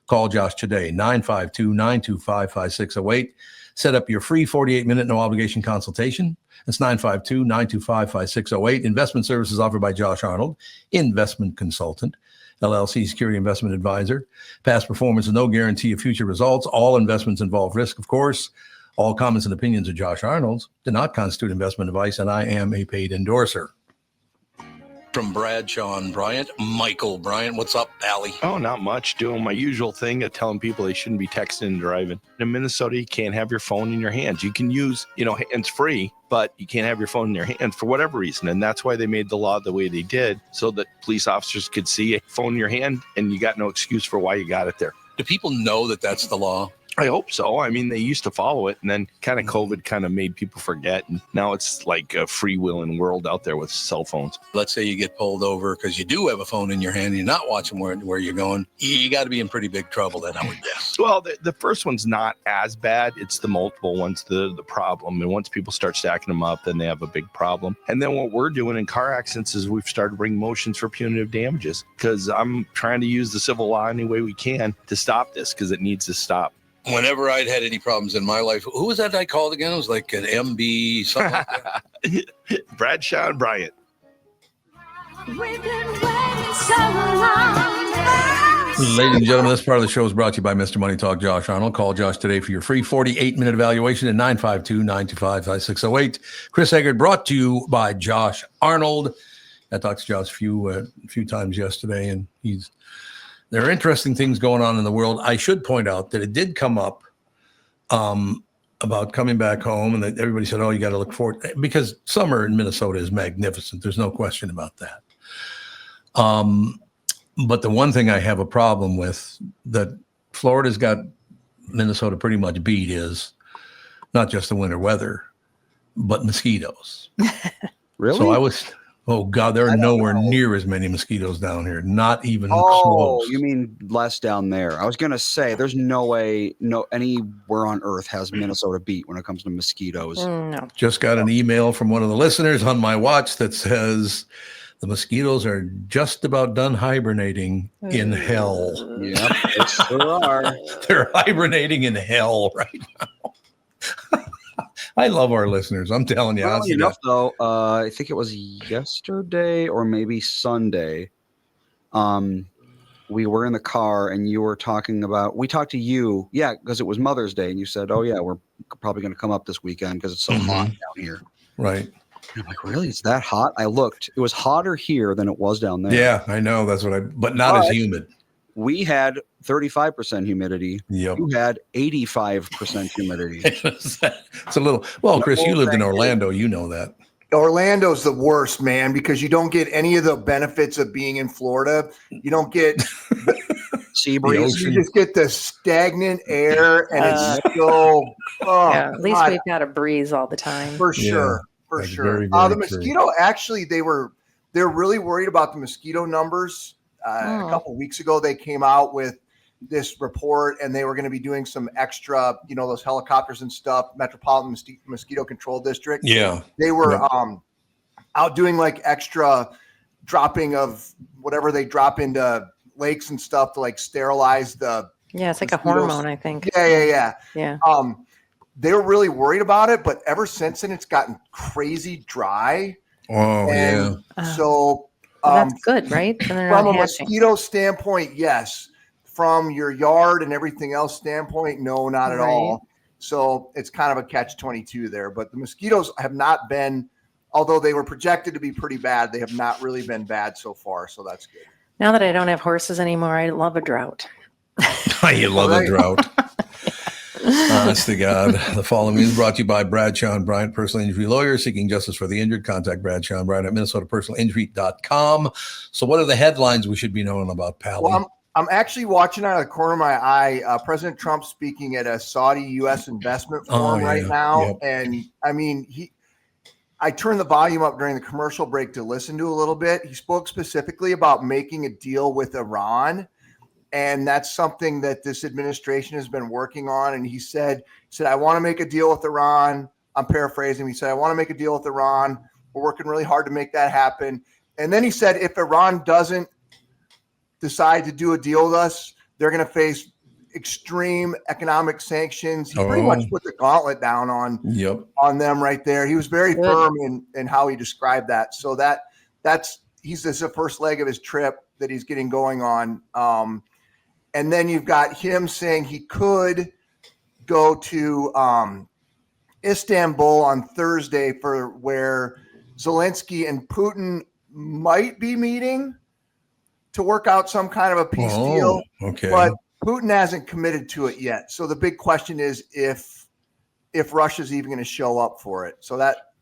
Call Josh today, 952-925-5608. Set up your free 48-minute no-obligation consultation. That's 952-925-5608. Investment services offered by Josh Arnold, investment consultant, LLC security investment advisor. Past performance is no guarantee of future results. All investments involve risk, of course. All comments and opinions of Josh Arnold's do not constitute investment advice, and I am a paid endorser. From Bradshaw and Bryant, Michael Bryant. What's up, Allie? Oh, not much. Doing my usual thing of telling people they shouldn't be texting and driving. In Minnesota, you can't have your phone in your hands. You can use, hands-free, but you can't have your phone in your hands for whatever reason. And that's why they made the law the way they did, so that police officers could see a phone in your hand and you got no excuse for why you got it there. Do people know that that's the law? I hope so. I mean, they used to follow it, and then kind of COVID kind of made people forget. And now it's like a freewheeling world out there with cell phones. Let's say you get pulled over because you do have a phone in your hand and you're not watching where you're going. You got to be in pretty big trouble then, I would guess. Well, the first one's not as bad. It's the multiple ones, the problem. And once people start stacking them up, then they have a big problem. And then what we're doing in car accidents is we've started bringing motions for punitive damages, because I'm trying to use the civil law any way we can to stop this, because it needs to stop. Whenever I'd had any problems in my life, who was that I called again? It was like an MB, something like that. Bradshaw and Bryant. We've been waiting so long. Ladies and gentlemen, this part of the show is brought to you by Mr. Money Talk, Josh Arnold. Call Josh today for your free 48-minute evaluation at 952-925-5608. Chris Eggert, brought to you by Josh Arnold. I talked to Josh a few times yesterday, and there are interesting things going on in the world. I should point out that it did come up about coming back home, and that everybody said, oh, you got to look forward, because summer in Minnesota is magnificent. There's no question about that. But the one thing I have a problem with that Florida's got Minnesota pretty much beat is not just the winter weather, but mosquitoes. Really? So oh God, there are nowhere near as many mosquitoes down here. Not even Oh, close. you mean less down there? I was gonna say there's no way, anywhere on earth has Minnesota beat when it comes to mosquitoes. No. Just got an email from one of the listeners on my watch that says the mosquitoes are just about done hibernating in hell. Yep, they sure are. They're hibernating in hell right now. I love our listeners. I'm telling you. Well, enough though. I think it was yesterday or maybe Sunday. We were in the car and you were we talked to you. Yeah, because it was Mother's Day, and you said, oh yeah, we're probably going to come up this weekend because it's so hot down here. Right. And I'm like, really? It's that hot? I looked. It was hotter here than it was down there. Yeah, I know. That's but not as humid. We had 35% humidity. Yep. You had 85% humidity. It's a little. Well, Chris, you lived in Orlando. You know that. Orlando's the worst, man, because you don't get any of the benefits of being in Florida. You don't get sea breeze. You just get the stagnant air, and it's so. Yeah, at least we've got a breeze all the time. For sure. For that's sure. very, very The mosquito, actually, they're really worried about the mosquito numbers. A couple of weeks ago, they came out with this report, and they were going to be doing some extra, those helicopters and stuff, Metropolitan Mosquito Control District. Yeah. They were out doing like extra dropping of whatever they drop into lakes and stuff to like sterilize the. Yeah, it's like mosquitoes. a hormone, I think. Yeah. Yeah. They were really worried about it, but ever since then, it's gotten crazy dry. Oh, And yeah. so Well, that's good, right? Then they're from not a hatching. mosquito standpoint, yes. From your yard and everything else standpoint, no, not at Right. all. So it's kind of a catch-22 there. But the mosquitoes have not been, although they were projected to be pretty bad, they have not really been bad so far. So that's good. Now that I don't have horses anymore, I love a drought. You love a drought. Honest to God. The following is brought to you by Bradshaw and Bryant, personal injury lawyer seeking justice for the injured. Contact Bradshaw and Bryant at minnesotapersonalinjury.com. So what are the headlines we should be knowing about, Pally? Well, I'm actually watching out of the corner of my eye President Trump speaking at a Saudi U.S. investment forum right now. Yep. And I mean, I turned the volume up during the commercial break to listen to a little bit. He spoke specifically about making a deal with Iran. And that's something that this administration has been working on. And he said, I want to make a deal with Iran. I'm paraphrasing. He said, I want to make a deal with Iran. We're working really hard to make that happen. And then he said, if Iran doesn't decide to do a deal with us, they're going to face extreme economic sanctions. He pretty much put the gauntlet down on them right there. He was very firm in how he described that. So this is the first leg of his trip that he's getting going on. And then you've got him saying he could go to Istanbul on Thursday for where Zelensky and Putin might be meeting to work out some kind of a peace deal. Okay. But Putin hasn't committed to it yet. So the big question is if Russia's even going to show up for it. So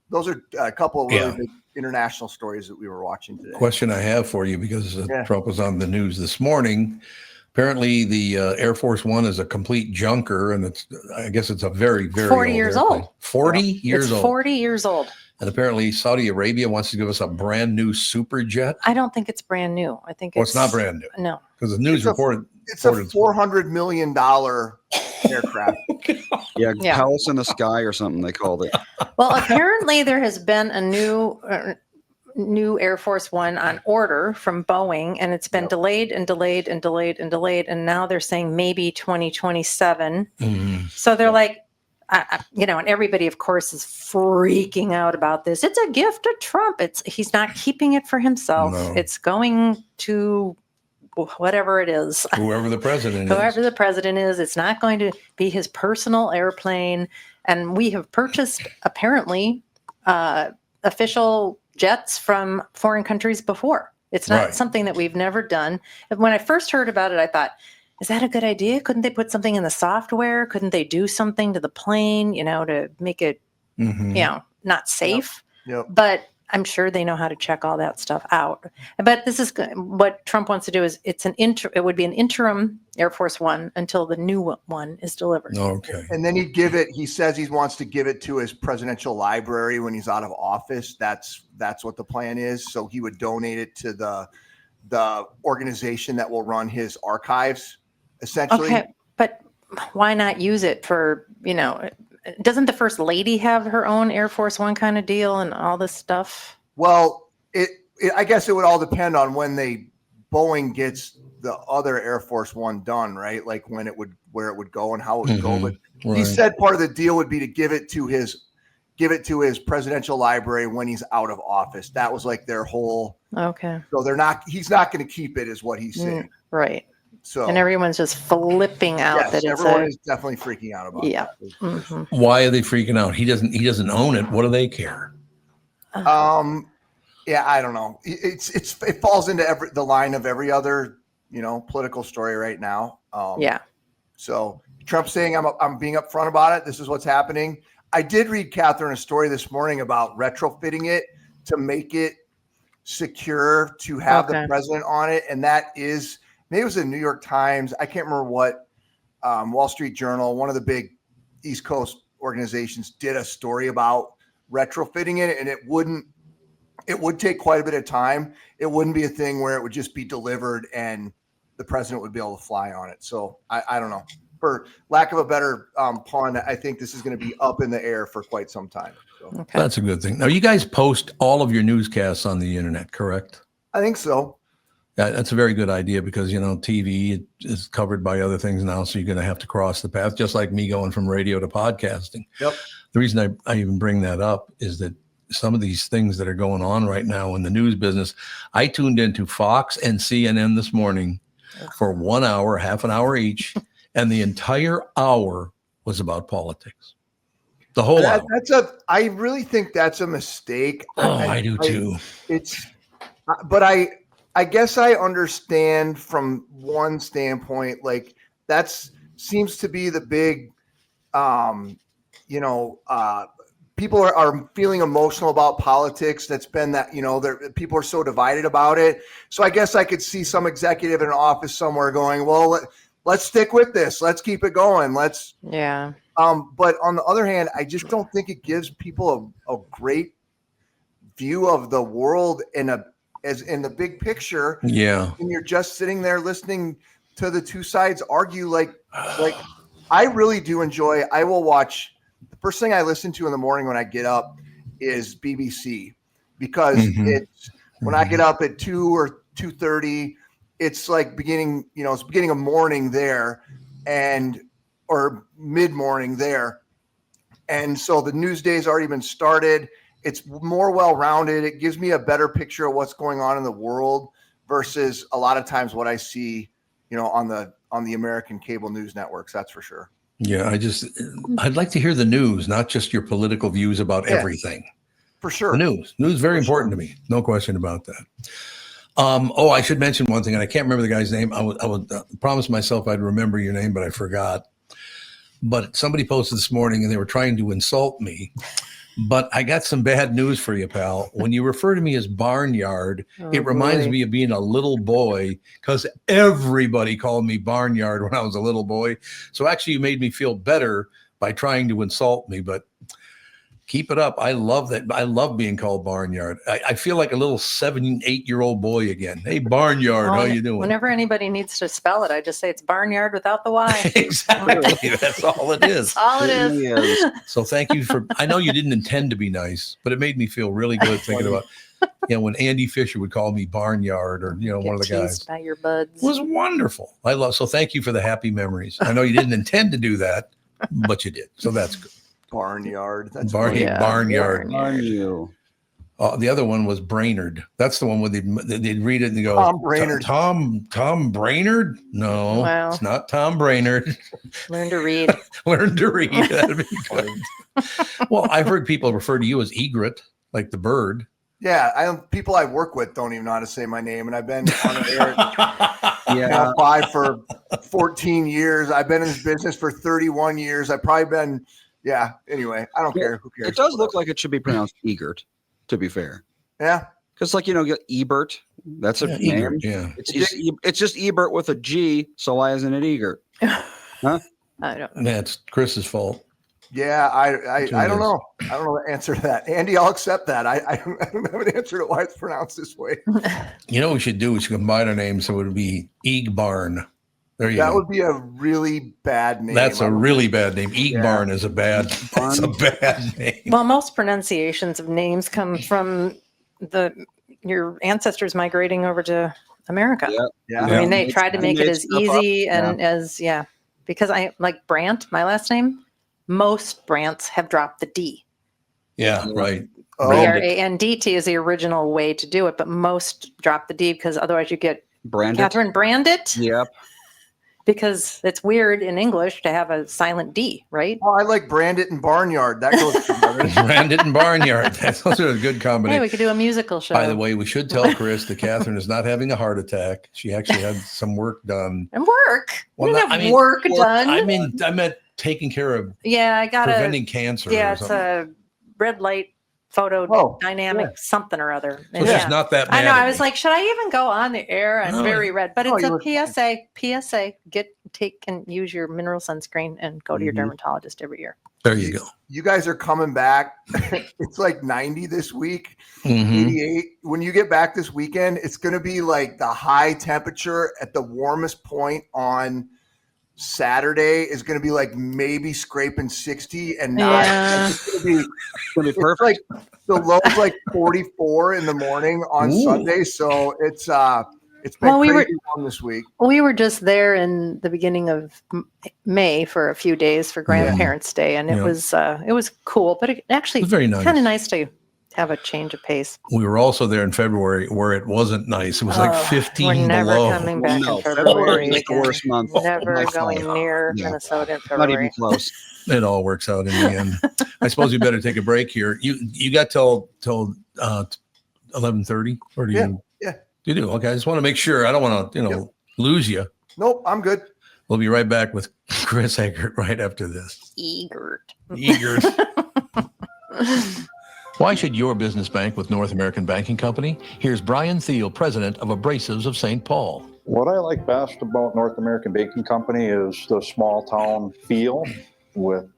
those are a couple of really big international stories that we were watching today. Question I have for you, because Trump was on the news this morning. Apparently, the Air Force One is a complete junker, and I guess it's a very, very 40 years old. 40 years old. 40 years old. And apparently, Saudi Arabia wants to give us a brand new super jet. I don't think it's brand new. I think it's not brand new. No, because the news reported it's a $400 million aircraft. Palace in the sky or something they called it. Well, apparently there has been a new Air Force One on order from Boeing, and it's been delayed and delayed and delayed and delayed, and now they're saying maybe 2027. So they're like, and everybody, of course, is freaking out about this. It's a gift to Trump. He's not keeping it for himself. No. It's going to whatever it is. Whoever the president is. It's not going to be his personal airplane. And we have purchased, apparently, official jets from foreign countries before. It's not something that we've never done. When I first heard about it, I thought, is that a good idea? Couldn't they put something in the software? Couldn't they do something to the plane, to make it, not safe? Yep. But I'm sure they know how to check all that stuff out. But this is what Trump wants to do is it would be an interim Air Force One until the new one is delivered. Okay. And then he says he wants to give it to his presidential library when he's out of office. That's what the plan is. So he would donate it to the organization that will run his archives, essentially. Okay, but why not use it for, doesn't the First Lady have her own Air Force One kind of deal and all this stuff? Well, I guess it would all depend on when Boeing gets the other Air Force One done, right? Like where it would go and how it would go. But he said part of the deal would be to give it to his presidential library when he's out of office. That was like their whole. Okay. So he's not going to keep it, is what he's saying. Right. So and everyone's just flipping out that it's everyone is definitely freaking out about that. Why are they freaking out? He doesn't own it. What do they care? I don't know. It falls into the line of every other political story right now. So Trump's saying I'm being upfront about it. This is what's happening. I did read, Catherine, a story this morning about retrofitting it to make it secure to have the president on it, and that is. Maybe it was the New York Times. I can't remember what Wall Street Journal, one of the big East Coast organizations, did a story about retrofitting it, and it would take quite a bit of time. It wouldn't be a thing where it would just be delivered and the president would be able to fly on it. So I don't know. For lack of a better pun, I think this is going to be up in the air for quite some time. So. That's a good thing. Now, you guys post all of your newscasts on the internet, correct? I think so. Yeah, that's a very good idea because, TV is covered by other things now. So you're going to have to cross the path, just like me going from radio to podcasting. Yep. The reason I even bring that up is that some of these things that are going on right now in the news business. I tuned into Fox and CNN this morning for 1 hour, half an hour each, and the entire hour was about politics. The whole hour. I really think that's a mistake. I do too. But I guess I understand from one standpoint, like seems to be the big, people are feeling emotional about politics. That's been that, people are so divided about it. So I guess I could see some executive in an office somewhere going, well, let's stick with this. Let's keep it going. Yeah. But on the other hand, I just don't think it gives people a great view of the world as in the big picture. Yeah. When you're just sitting there listening to the two sides argue, like I really do enjoy. I will watch. The first thing I listen to in the morning when I get up is BBC, because it's when I get up at 2 or 2:30, it's like beginning of morning there, or mid-morning there. And so the news day's already been started. It's more well-rounded. It gives me a better picture of what's going on in the world versus a lot of times what I see, on the American cable news networks. That's for sure. Yeah. I'd like to hear the news, not just your political views about everything. For sure. The news is very important to me. No question about that. I should mention one thing, and I can't remember the guy's name. I would promise myself I'd remember your name, but I forgot. But somebody posted this morning and they were trying to insult me. But I got some bad news for you, pal. When you refer to me as Barnyard, it reminds me of being a little boy, because everybody called me Barnyard when I was a little boy. So actually you made me feel better by trying to insult me, but keep it up. I love that. I love being called Barnyard. I feel like a little 7-8-year-old boy again. Hey, Barnyard, how you doing? Whenever anybody needs to spell it, I just say it's Barnyard without the Y. Exactly. That's all it is. That's all it is. So thank you I know you didn't intend to be nice, but it made me feel really good thinking about, when Andy Fisher would call me Barnyard, or, one of the guys. By your buds. It was wonderful. So thank you for the happy memories. I know you didn't intend to do that, but you did. So that's good. Barnyard. That's Barnyard. You. The other one was Brainerd. That's the one where they'd read it and go, Tom Brainerd. Tom Brainerd? No, Wow. It's not Tom Brainerd. Learn to read. Learn to read. That'd be good. Well, I've heard people refer to you as Egret, like the bird. Yeah, people I work with don't even know how to say my name, and I've been on the air five for 14 years. I've been in this business for 31 years. I've probably been. Yeah. Anyway, I don't care. Who cares? It does look like it should be pronounced Egert, to be fair. Yeah. Because, Ebert, that's a name. Egret, yeah. It's just Ebert with a G. So why isn't it Egert? Huh? I don't. That's Chris's fault. Yeah. I don't know. I don't know the answer to that. Andy, I'll accept that. I don't have an answer to why it's pronounced this way. You know what we should do? We should combine our names so it would be Eagbarn. There you go. That would be a really bad name. That's a really bad name. Eagbarn is a bad name. Well, most pronunciations of names come from your ancestors migrating over to America. Yeah. I mean, they tried to make it as easy and because I like Brandt, my last name. Most Brandts have dropped the D. Yeah, right. B-R-A-N-D-T is the original way to do it, but most drop the D because otherwise you get Catherine Brandit. Yep. Because it's weird in English to have a silent D, right? Oh, I like Brandit and Barnyard. That goes together. Brandit and Barnyard. Those are a good combination. Hey, we could do a musical show. By the way, we should tell Chris that Catherine is not having a heart attack. She actually had some work done. And work? Well, work done. I meant taking care of I got preventing cancer. Yeah, it's a red light photodynamic something or other. So she's not that mad. I know. I was like, should I even go on the air? I'm very red. But it's a PSA. PSA. Take and use your mineral sunscreen and go to your dermatologist every year. There you go. You guys are coming back. It's like 90 this week, 88. When you get back this weekend, it's going to be like the high temperature at the warmest point on Saturday is going to be like maybe scraping 60 and not. It's going to be perfect. Like the low's like 44 in the morning on Sunday. So it's been crazy warm this week. We were just there in the beginning of May for a few days for Grandparents' Day, and it was cool, but it actually was very nice. Kind of nice to have a change of pace. We were also there in February where it wasn't nice. It was like Oh, 15 we're never below. coming back No, in February February is the again. worst month. Never by going far. near Yeah. Minnesota in Not even February. close. It all works out in the end. I suppose you better take a break here. You got till 11:30, or do you? Yeah. You do. Okay. I just want to make sure. I don't want to, lose you. Nope, I'm good. We'll be right back with Chris Eggert right after this. Egert. Why should your business bank with North American Banking Company? Here's Brian Thiel, president of Abrasives of St. Paul. What I like best about North American Banking Company is the small town feel with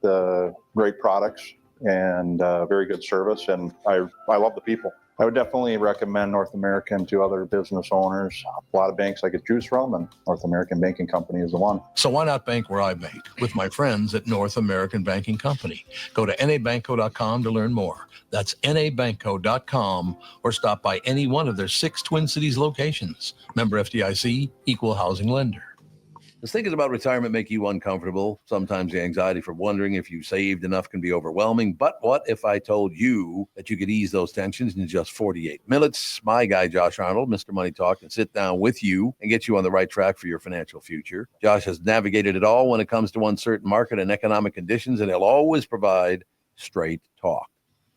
great products and very good service. And I love the people. I would definitely recommend North American to other business owners. A lot of banks I could choose from, and North American Banking Company is the one. So why not bank where I bank? With my friends at North American Banking Company. Go to nabanco.com to learn more. That's nabanco.com, or stop by any one of their 6 Twin Cities locations. Member FDIC, equal housing lender. Does thinking about retirement make you uncomfortable? Sometimes the anxiety for wondering if you saved enough can be overwhelming. But what if I told you that you could ease those tensions in just 48 minutes? My guy, Josh Arnold, Mr. Money Talk, can sit down with you and get you on the right track for your financial future. Josh has navigated it all when it comes to uncertain market and economic conditions, and he'll always provide straight talk.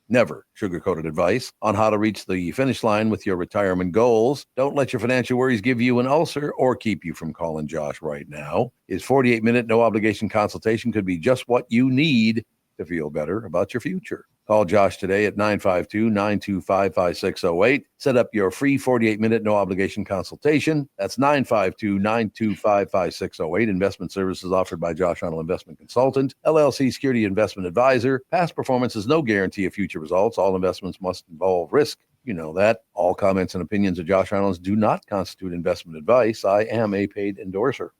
Never sugar-coated advice on how to reach the finish line with your retirement goals. Don't let your financial worries give you an ulcer or keep you from calling Josh right now. His 48-minute no-obligation consultation could be just what you need to feel better about your future. Call Josh today at 952-925-5608. Set up your free 48-minute no-obligation consultation. That's 952-925-5608. Investment services offered by Josh Arnold Investment Consultant, LLC Security Investment Advisor. Past performance is no guarantee of future results. All investments must involve risk. You know that. All comments and opinions of Josh Arnold do not constitute investment advice. I am a paid endorser.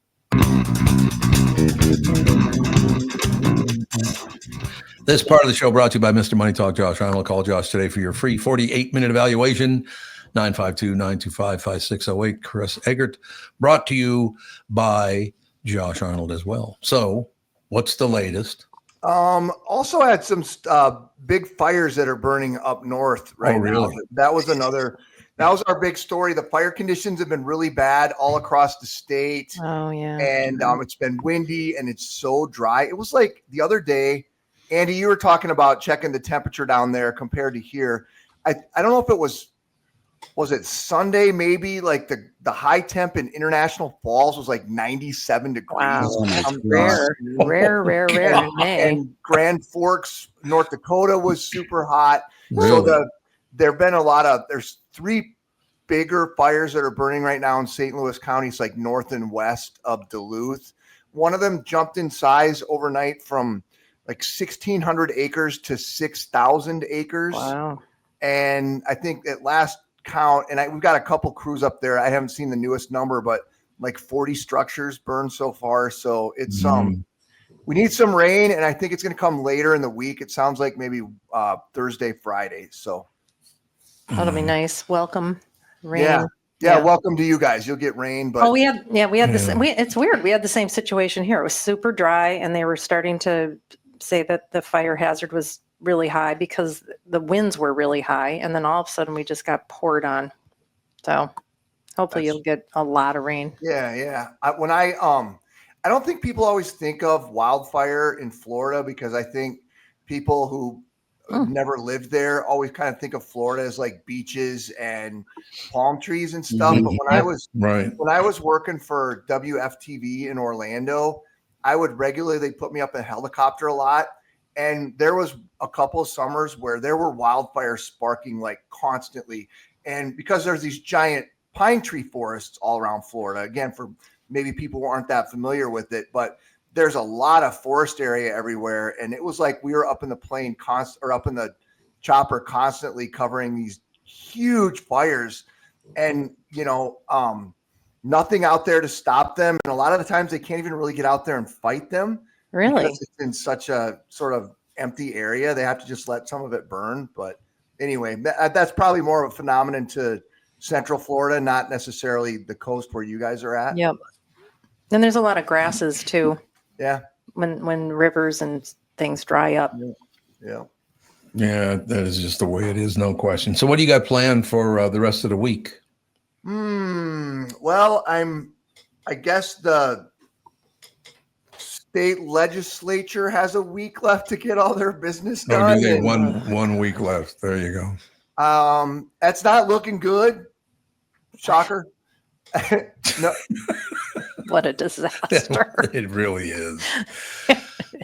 This part of the show brought to you by Mr. Money Talk, Josh Arnold. Call Josh today for your free 48-minute evaluation, 952-925-5608. Chris Eggert, brought to you by Josh Arnold as well. So what's the latest? Also had some big fires that are burning up north right now. That was our big story. The fire conditions have been really bad all across the state. Oh, yeah. And it's been windy and it's so dry. It was like the other day, Andy, you were talking about checking the temperature down there compared to here. I don't know if it was it Sunday, maybe, like the high temp in International Falls was like 97 degrees. Wow. Rare in May. And Grand Forks, North Dakota was super hot. Really? So there've been there's 3 bigger fires that are burning right now in St. Louis County. It's like north and west of Duluth. One of them jumped in size overnight from like 1,600 acres to 6,000 acres. Wow. And I think at last count, and we've got a couple crews up there. I haven't seen the newest number, but like 40 structures burned so far. So it's we need some rain, and I think it's going to come later in the week. It sounds like maybe Thursday, Friday. So that'll be nice. Welcome rain. Yeah. Welcome to you guys. You'll get rain, but we had this. It's weird. We had the same situation here. It was super dry, and they were starting to say that the fire hazard was really high because the winds were really high, and then all of a sudden we just got poured on. So hopefully you'll get a lot of rain. Yeah. I don't think people always think of wildfire in Florida, because I think people who never lived there always kind of think of Florida as like beaches and palm trees and stuff. But when I was working for WFTV in Orlando, I would regularly put me up in a helicopter a lot. And there was a couple of summers where there were wildfires sparking like constantly. And because there's these giant pine tree forests all around Florida, again, for maybe people who aren't that familiar with it, but there's a lot of forest area everywhere. And it was like we were up in the plane up in the chopper constantly covering these huge fires, and nothing out there to stop them. And a lot of the times they can't even really get out there and fight them. Really? Because it's in such a sort of empty area. They have to just let some of it burn. But anyway, that's probably more of a phenomenon to Central Florida, not necessarily the coast where you guys are at. Yep. And there's a lot of grasses too. Yeah. When rivers and things dry up. Yeah. Yeah, that is just the way it is, no question. So what do you got planned for the rest of the week? Well, I guess the state legislature has a week left to get all their business Oh, done. do they? and, One week left. There you go. that's not looking good. Shocker. No, What a disaster. It really is.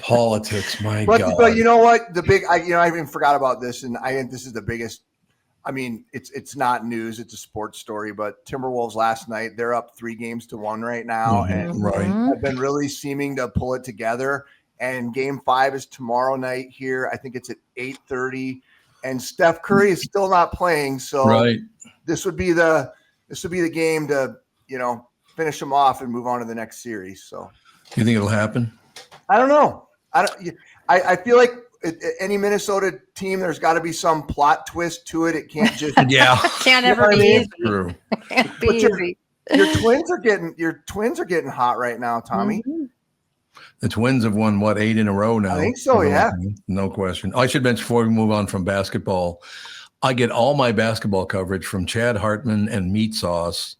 Politics, my but God. you know what? I even forgot about this, and I think this is the biggest. I mean, it's not news; it's a sports story. But Timberwolves last night, they're up 3-1 right now, and Right. have been really seeming to pull it together. And Game 5 is tomorrow night here. I think it's at 8:30, and Steph Curry is still not playing, so Right. this would be the game to finish them off and move on to the next series. So You think it'll happen? I don't know. I feel like any Minnesota team, there's got to be some plot twist to it. It can't just Yeah. Can't You ever know what be I mean? easy. True. Can't be But easy. your twins are getting hot right now, Tommy. Mhm. The Twins have won, 8 in a row now? I think so, yeah. No question. I should mention before we move on from basketball, I get all my basketball coverage from Chad Hartman and Meat Sauce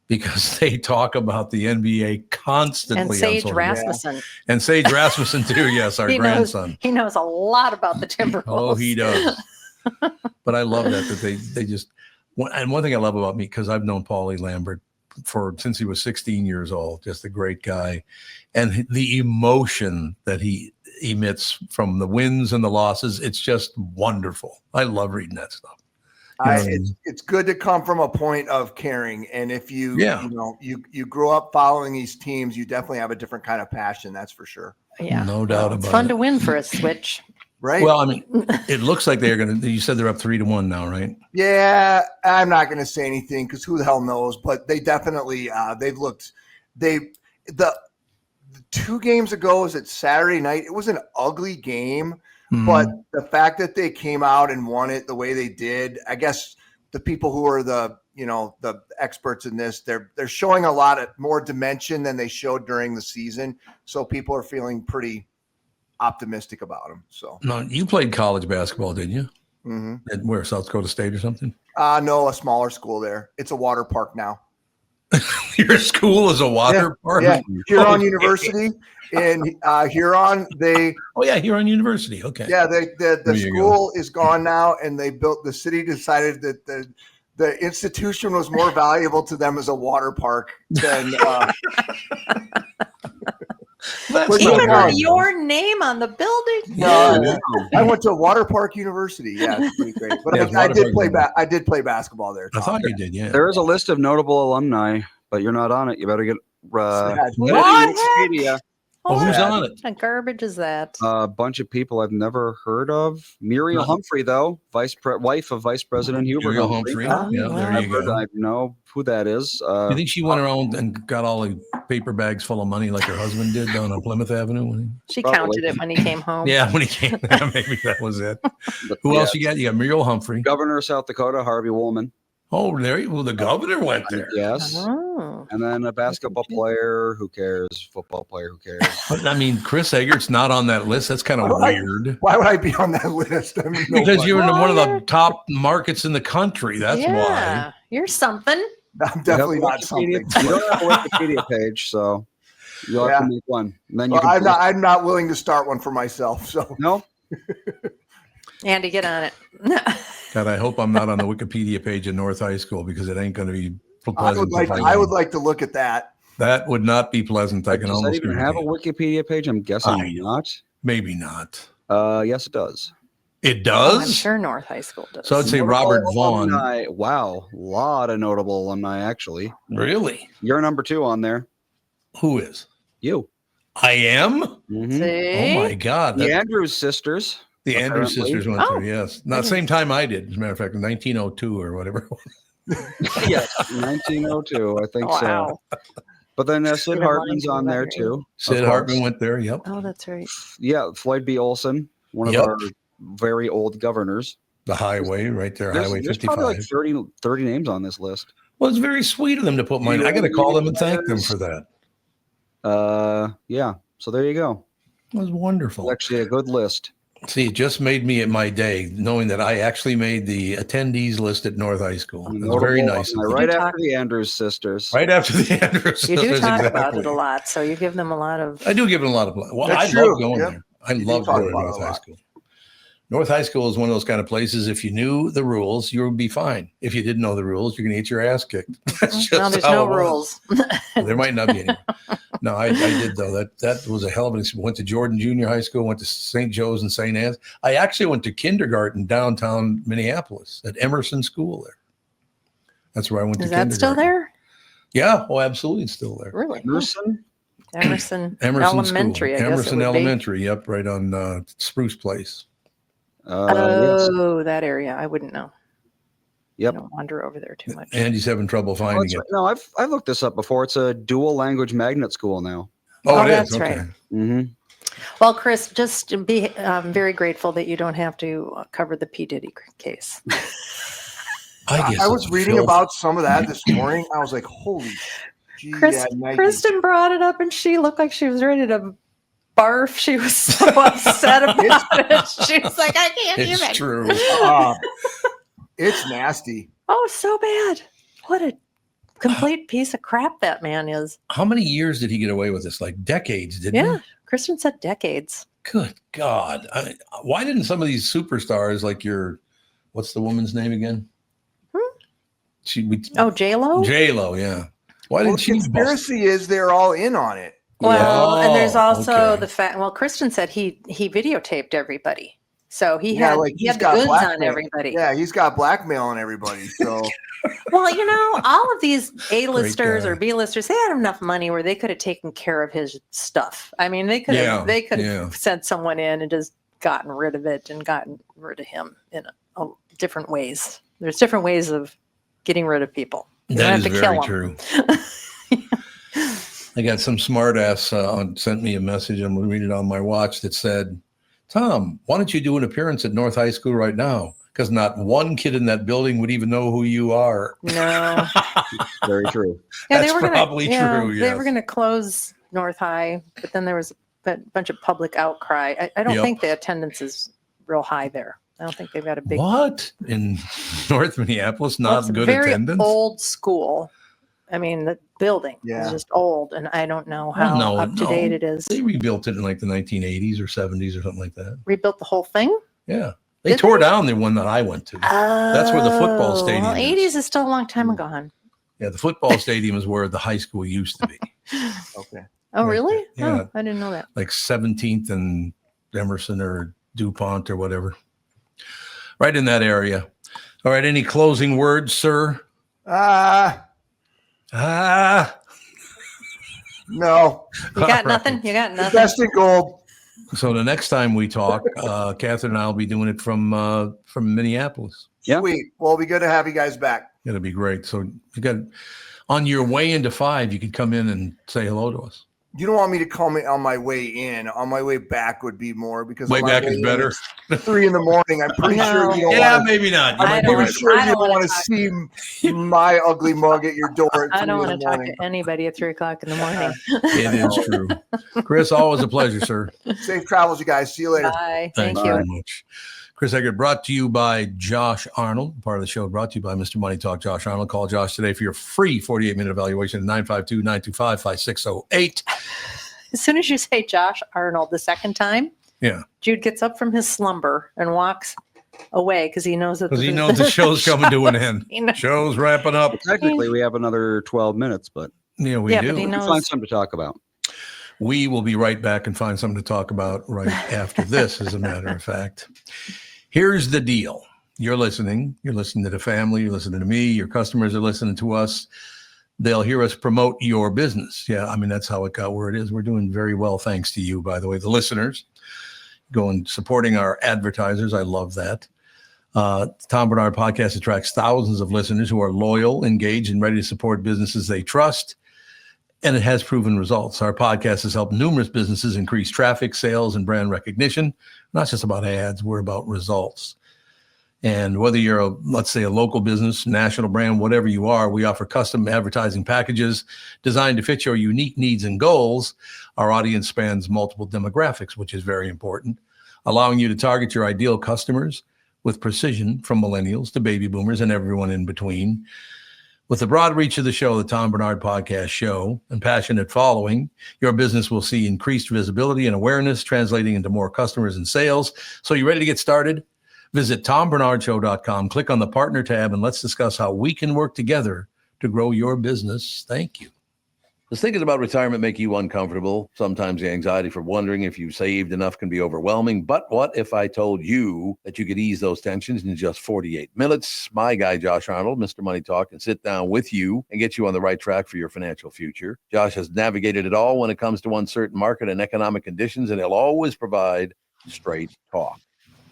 because they talk about the NBA constantly. And on Sage social media. Rasmussen. And Sage Rasmussen too. Yes, our He grandson. He knows a lot about the Timberwolves. Oh, he does. But I love that they just. And one thing I love about me, because I've known Paulie Lambert since he was 16 years old, just a great guy, and the emotion that he emits from the wins and the losses, it's just wonderful. I love reading that stuff. It's good to come from a point of caring, and if you you grow up following these teams, you definitely have a different kind of passion. That's for sure. Yeah, No doubt about it's fun it. to win for a Switch. Right. Well, I mean, it looks like they're going to. You said they're up 3-1 now, right? Yeah, I'm not going to say anything because who the hell knows? But they definitely the 2 games ago was at Saturday night. It was an ugly game, but the fact that they came out and won it the way they did, I guess the people who are the experts in this, they're showing a lot of more dimension than they showed during the season. So people are feeling pretty optimistic about them. So No, you played college basketball, didn't you? mm-hmm. At where, South Dakota State or something? No, a smaller school there. It's a water park now. Your school is a water park? Yeah, Huron Okay. University in Huron. Oh yeah, Huron University. Okay. Yeah, the There you school is gone now, and the city decided that the institution was more valuable to them as a water park than. That's Even not with good. your name on the building. No, I went to Water Park University. Yeah, it's pretty great. But Yeah, it's I Water did Park play. I did play basketball there. I Tom. thought you did. Yeah. There is a list of notable alumni, but you're not on it. You better get Sad. What? Wikipedia. Oh, who's What on it? kind of garbage is that? A bunch of people I've never heard of. Muriel Humphrey, though, wife of Vice President Hubert Muriel Humphrey. Humphrey. Yeah, there you go. I know who that is. You think she went around and got all the paper bags full of money like her husband did down on Plymouth Avenue? She probably. counted it when he came home. Yeah, when he came. Maybe that was it. Who else you got? You got Muriel Humphrey. Governor of South Dakota, Harvey Woolman. Oh, there you. Well, the governor went there. Yes. Oh. And then a basketball player. Who cares? Football player. Who cares? But, I mean, Chris Eggert's not on that list. That's kind of weird. Why would I be on that list? I mean, Because you're in Well, one of the you're- top markets in the country. That's Yeah, you're something. I'm definitely You have not a something. Wikipedia- You don't have a Wikipedia page, so you'll have to make one. And then you Well, can post- I'm not willing to start one for myself. So No, Andy, get on it. God, I hope I'm not on the Wikipedia page at North High School because it ain't going to be I would pleasant. like. to find I would out. like to look at that. That would not be pleasant. I can does that almost even have a guarantee. Wikipedia page? I'm guessing I know. not. Maybe not. Yes, it does. It Oh, I'm does. sure North High School does. So I'd say Notable Robert Vaughn. alumni. Wow, a lot of notable alumni actually. Really? You're number 2 on there. Who is? You. I am. Mhm. See? Oh my God! The That- Andrews sisters. the Andrews apparently. sisters went Oh. through. Yes, not the same time I did. As a matter of fact, in 1902 or whatever. Yes, 1902, I think Wow. so. But then Sid Even Hartman's mine on there came too. Sid of course. Hartman went there. Yep. Oh, that's right. Yeah, Floyd B. Olson, one of Yep. our very old governors. The highway right there, There's, Highway there's 55. probably like 30 names on this list. Well, it's very sweet of them to put mine. I got to call them and thank them for that. Yeah. So there you go. It was wonderful. It's actually a good list. See, it just made me at my day knowing that I actually made the attendees list at North High School. It was very nice. Right after the Andrews sisters. Right after the Andrews You do sisters, talk exactly. about it a lot, so you give them a lot of. I do give them a lot of. Well, I That's love true. going Yep. there. I You do love talk going to about it North a High lot. School. North High School is one of those kind of places. If you knew the rules, you would be fine. If you didn't know the rules, you're going to get your ass kicked. That's No, just there's how no it was. rules. There might not be any. No, I did though. That was a hell of an experience. Went to Jordan Junior High School, went to St. Joe's and St. Anne's. I actually went to kindergarten downtown Minneapolis at Emerson School there. That's where I went to Is kindergarten. that still there? Yeah. Oh, absolutely. It's still there. Really? Emerson? Emerson Emerson Elementary, School. I guess Emerson it would be. Elementary. Yep. Right on Spruce Place. Yes. Oh, that area. I wouldn't know. Yep. I don't wander over there too much. Andy's having trouble Oh, finding that's it. right. No, I've looked this up before. It's a dual language magnet school now. Oh, Oh, it is. that's Okay. right. Mm-hmm. Well, Chris, just be very grateful that you don't have to cover the P Diddy case. I guess I was it's reading filth. about some of that this morning. I was like, holy gee, yeah, Nike. Kristen brought it up, and she looked like she was ready to barf. She was so upset about it. She was like, I can't It's even. true. It's nasty. Oh, so bad. What a complete piece of crap that man is. How many years did he get away with this? Like decades, didn't Yeah. he? Kristen said decades. Good God. Why didn't some of these superstars like what's the woman's name again? Oh, J-Lo? J-Lo, yeah. Why Well, didn't the she bust? conspiracy is they're all in on it. Well, and there's Oh, also okay. the fact, well, Kristen said he videotaped everybody. So he Yeah, had, like he he's had the got goods on blackmail. everybody. Yeah, he's got blackmail on everybody. So Well, all of these A-listers guy. or B-listers, they had enough money where they could have taken care of his stuff. I mean, they could have Yeah. sent someone in and just gotten rid of it and gotten rid of him in different ways. There's different ways of getting rid of people. You That don't is have to very kill 'em. true. I got some smart ass sent me a message. I'm going to read it on my watch that said, Tom, why don't you do an appearance at North High School right now? Because not one kid in that building would even know who you are. No. Very true. Yeah, That's probably true, They yes. were going to close North High, but then there was a bunch of public outcry. I don't Yep. think the attendance is real high there. I don't think they've got a big. What? In North Minneapolis, Well, not it's a good very attendance? old school. I mean, the building Yeah. is just old, and I don't know how no, up to date it is. They rebuilt it in like the 1980s or 70s or something like that. Rebuilt the whole thing. Yeah. They Did tore they? down the one that I went to. That's where the football Oh, stadium Well, is. 80s is still a long time ago. Yeah, the football stadium is where the high school used to be. okay. Oh, Right really? there. Yeah. Oh, I didn't know that. Like 17th and Emerson or DuPont or whatever. Right in that area. All right. Any closing words, sir? No. You got All right. nothing? You got nothing? Best in gold. So the next time we talk, Catherine and I will be doing it from Minneapolis. Yeah. Sweet. Well, it'll be good to have you guys back. It'll be great. So you got on your way into 5, you could come in and say hello to us. You don't want me to come in on my way in. On my way back would be more because Way on my back way is in, better. it's 3 a.m. I'm pretty sure you don't Yeah, want to. maybe not. You I might be don't I'm right. pretty sure I you don't don't wanna want to see my ugly mug at your door at 3 I don't in want the to talk morning. to anybody at 3 o'clock in the morning. It is true. Chris, always a pleasure, sir. Safe travels, you guys. See you later. Bye. Thanks Thank you. very much. Chris Eggert, brought to you by Josh Arnold. Part of the show brought to you by Mr. Money Talk, Josh Arnold. Call Josh today for your free 48-minute evaluation at 952-925-5608. As soon as you say Josh Arnold the second time, Yeah, Jude gets up from his slumber and walks away because he knows that because he knows the show's coming to an end. He knows. Show's wrapping up. Technically, we have another 12 minutes, but Yeah, we Yeah, do. but he we can knows. find something to talk about. We will be right back and find something to talk about right after this, as a matter of fact. Here's the deal. You're listening to the family, you're listening to me, your customers are listening to us. They'll hear us promote your business. Yeah, I mean, that's how it got where it is. We're doing very well, thanks to you, by the way, the listeners. Going supporting our advertisers. I love that. Tom Bernard Podcast attracts thousands of listeners who are loyal, engaged, and ready to support businesses they trust. And it has proven results. Our podcast has helped numerous businesses increase traffic, sales, and brand recognition. Not just about ads, we're about results. And whether you're, let's say, a local business, national brand, whatever you are, we offer custom advertising packages designed to fit your unique needs and goals. Our audience spans multiple demographics, which is very important. allowing you to target your ideal customers with precision from millennials to baby boomers and everyone in between. With the broad reach of the show, the Tom Bernard Podcast Show, and passionate following, your business will see increased visibility and awareness, translating into more customers and sales. So you ready to get started? Visit tombernardshow.com, click on the partner tab, and let's discuss how we can work together to grow your business. Thank you. Does thinking about retirement make you uncomfortable? Sometimes the anxiety for wondering if you've saved enough can be overwhelming. But what if I told you that you could ease those tensions in just 48 minutes? My guy, Josh Arnold, Mr. Money Talk, can sit down with you and get you on the right track for your financial future. Josh has navigated it all when it comes to uncertain market and economic conditions, and he'll always provide straight talk.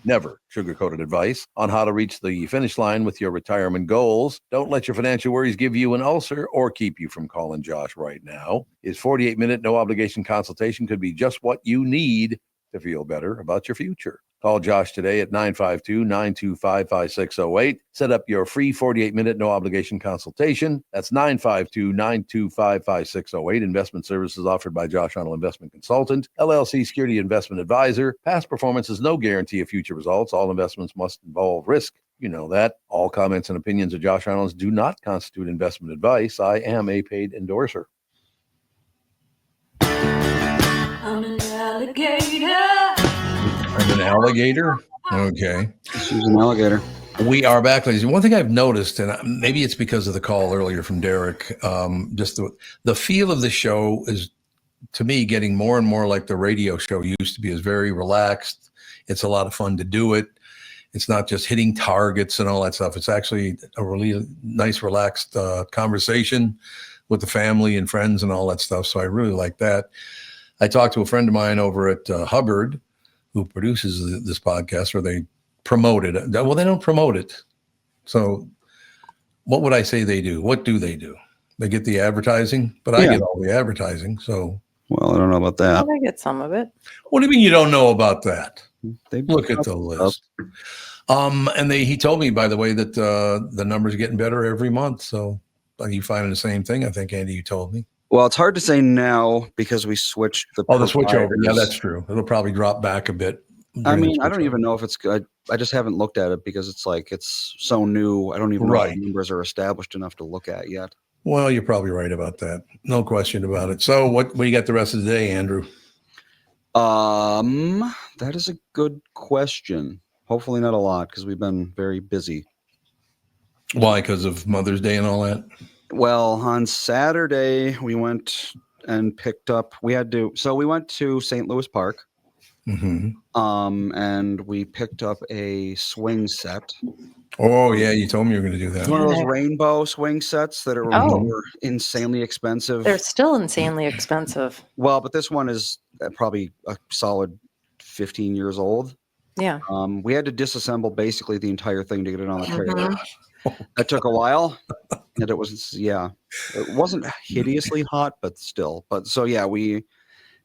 Never sugar-coated advice on how to reach the finish line with your retirement goals. Don't let your financial worries give you an ulcer or keep you from calling Josh right now. His 48-minute no-obligation consultation could be just what you need to feel better about your future. Call Josh today at 952-925-5608. Set up your free 48-minute no-obligation consultation. That's 952-925-5608. Investment services offered by Josh Arnold Investment Consultant, LLC Security Investment Advisor. Past performance is no guarantee of future results. All investments must involve risk. You know that. All comments and opinions of Josh Arnold do not constitute investment advice. I am a paid endorser. I'm an alligator. I'm an alligator. Okay. She's an alligator. We are back, ladies. One thing I've noticed, and maybe it's because of the call earlier from Derek, just the feel of the show is, to me, getting more and more like the radio show used to be. Is very relaxed. It's a lot of fun to do it. It's not just hitting targets and all that stuff. It's actually a really nice, relaxed conversation with the family and friends and all that stuff. So I really like that. I talked to a friend of mine over at Hubbard, who produces this podcast, where they promote it. Well, they don't promote it. So what would I say they do? What do? They get the advertising, but I get all the advertising. So, well, I don't know about that. I get some of it. What do you mean you don't know about that? They look at the list. And he told me, by the way, that the numbers are getting better every month. So are you finding the same thing? I think, Andy, you told me. Well, it's hard to say now because we switched the switch over. Yeah, that's true. It'll probably drop back a bit. I mean, I don't even know if it's good. I just haven't looked at it because it's so new. I don't even know if the numbers are established enough to look at yet. Well, you're probably right about that. No question about it. So what you got the rest of the day, Andrew? That is a good question. Hopefully not a lot because we've been very busy. Why? Because of Mother's Day and all that? Well, on Saturday, we went and picked up, we went to St. Louis Park. Mm-hmm. And we picked up a swing set. Oh, yeah. You told me you were going to do that. One of those rainbow swing sets that were insanely expensive. They're still insanely expensive. Well, but this one is probably a solid 15 years old. Yeah. We had to disassemble basically the entire thing to get it on the trailer. That took a while. And it wasn't hideously hot, but still. But so, yeah, we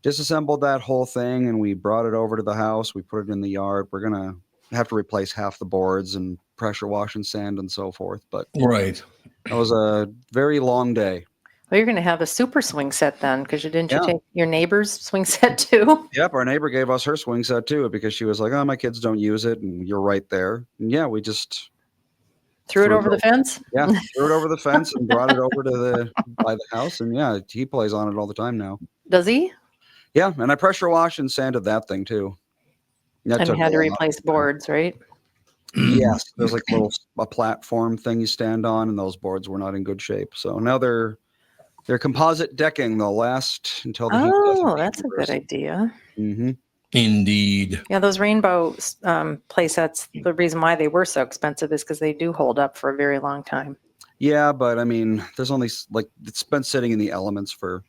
disassembled that whole thing and we brought it over to the house. We put it in the yard. We're going to have to replace half the boards and pressure wash and sand and so forth. But right. It was a very long day. Well, you're going to have a super swing set then, because you take your neighbor's swing set too? Yep, our neighbor gave us her swing set too because she was like, "Oh, my kids don't use it," and you're right there. And yeah, we just threw it over the fence. Yeah, threw it over the fence and brought it over to by the house, and yeah, he plays on it all the time now. Does he? Yeah, and I pressure washed and sanded that thing too. And had to replace boards, right? Yes, there's like a platform thing you stand on, and those boards were not in good shape. So now they're composite decking. They'll last until the heat doesn't that's a good idea. Mm-hmm. Indeed. Yeah, those rainbow play sets, the reason why they were so expensive is because they do hold up for a very long time. Yeah, but I mean, there's only it's been sitting in the elements for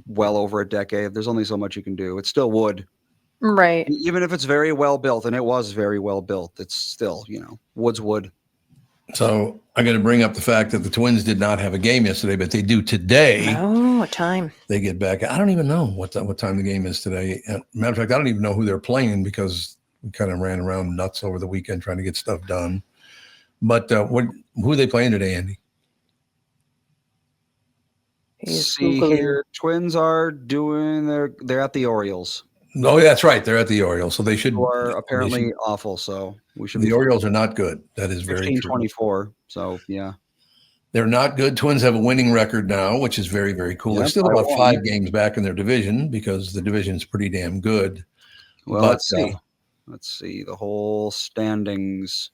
well over a decade. There's only so much you can do. It's still wood. Right. Even if it's very well built, and it was very well built, it's still, wood's wood. So I'm going to bring up the fact that the Twins did not have a game yesterday, but they do today. Oh, what time? They get back. I don't even know what time the game is today. Matter of fact, I don't even know who they're playing because we kind of ran around nuts over the weekend trying to get stuff done. But who are they playing today, Andy? See here, Twins are they're at the Orioles. No, that's right. They're at the Orioles, so they should. Who are apparently awful. So we should. The Orioles are not good. That is very true. 16-24. So yeah, they're not good. Twins have a winning record now, which is very, very cool. Yep, They're still I about won. 5 games back in their division because the division's pretty damn good. well, But, let's see. Let's see the whole standings.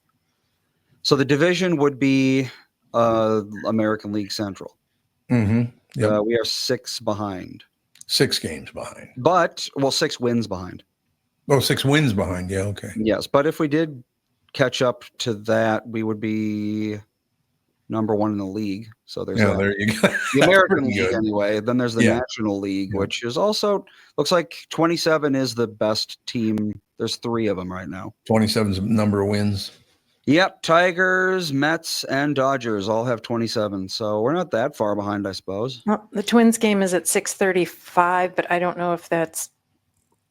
So the division would be American League Central. Mm-hmm. Yep. We are 6 behind. 6 games behind. But 6 wins behind. Oh, 6 wins behind. Yeah, okay. Yes, but if we did catch up to that, we would be number 1 in the league. So there's Yeah, there you go. the American Pretty League good. anyway. Then there's the Yeah. National League, Yeah. which is also looks like 27 is the best team. There's 3 of them right now. 27's the number of wins. Yep, Tigers, Mets, and Dodgers all have 27. So we're not that far behind, I suppose. Well, the Twins game is at 6:35, but I don't know if that's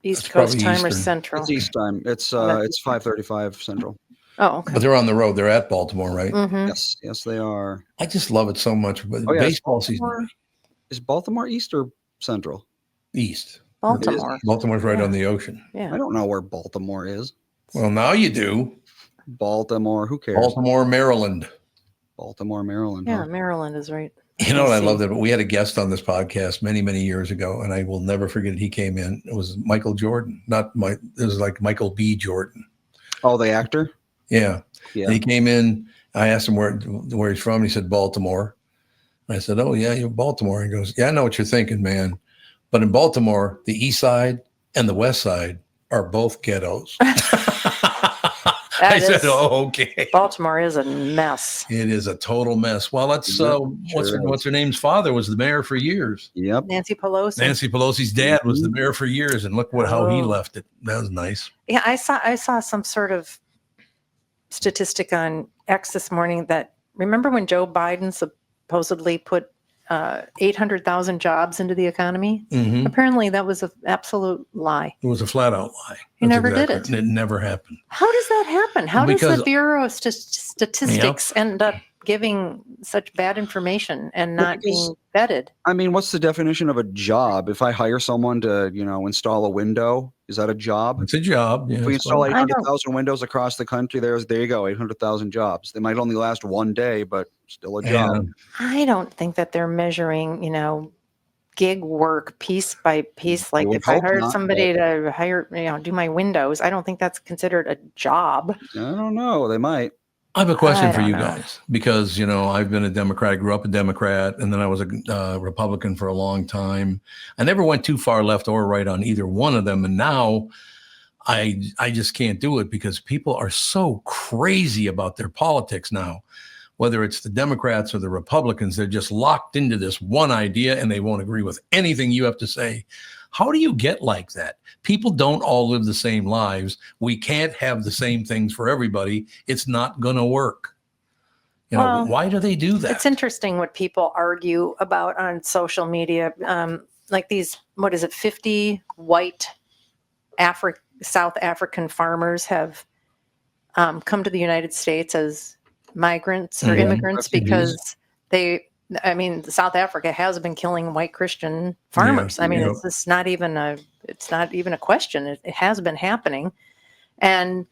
East That's Coast probably time or Eastern. Central. It's East time. It's That's- it's 5:35 Central. Oh, okay. But they're on the road. They're at Baltimore, right? Mhm. Yes, they are. I just love it so much. But Oh, yeah, baseball season Is Baltimore East or Central? east. Baltimore. Baltimore's right Yeah. on the ocean. Yeah. I don't know where Baltimore is. Well, now you do. Baltimore, who cares? Baltimore, Maryland. Baltimore, Maryland. Yeah, huh? Maryland is right. You know what? I DC. love that. We had a guest on this podcast many, many years ago, and I will never forget it. He came in. It was Michael Jordan, not Mike. It was like Michael B. Jordan. Oh, the actor? Yeah. Yeah. And he came in. I asked him where he's from. He said Baltimore. I said, "Oh yeah, you're Baltimore." He goes, "Yeah, I know what you're thinking, man. But in Baltimore, the East Side and the West Side are both ghettos." I said, is- "Oh, okay." Baltimore is a mess. It is a total mess. Well, that's Yeah, what's her name's father was the mayor for years. Yep. Nancy Pelosi. Nancy Pelosi's dad was the mayor for years, and look how he Oh. left it. That was nice. Yeah, I saw some sort of statistic on X this morning that remember when Joe Biden supposedly put 800,000 jobs into the economy? Mhm. Apparently, that was an absolute lie. It was a flat out lie. He That's never did it. It never happened. How does that happen? How does Because- the Bureau of Statistics end up giving such bad information and Well, not because- being vetted? I mean, what's the definition of a job? If I hire someone to, install a window, is that a job? It's a job. If we yes, install but- 800,000 windows across the country, there you go, 800,000 jobs. They might only last one day, but still a job. And I don't think that they're measuring, gig work piece by piece. Like would if I hope hired not, somebody to do my windows, I don't think that's considered a job. I don't know. They might. I have a question I for don't you know. guys because I've been a Democrat. I grew up a Democrat, and then I was a Republican for a long time. I never went too far left or right on either one of them, and now I just can't do it because people are so crazy about their politics now. Whether it's the Democrats or the Republicans, they're just locked into this one idea, and they won't agree with anything you have to say. How do you get like that? People don't all live the same lives. We can't have the same things for everybody. It's not going to work. Well, Why do they do that? It's interesting what people argue about on social media. Like these, 50 white South African farmers have come to the United States as migrants or Mhm. immigrants Refugees. because South Africa has been killing white Christian farmers. Yeah, yep. It's just not even a question. It has been happening. And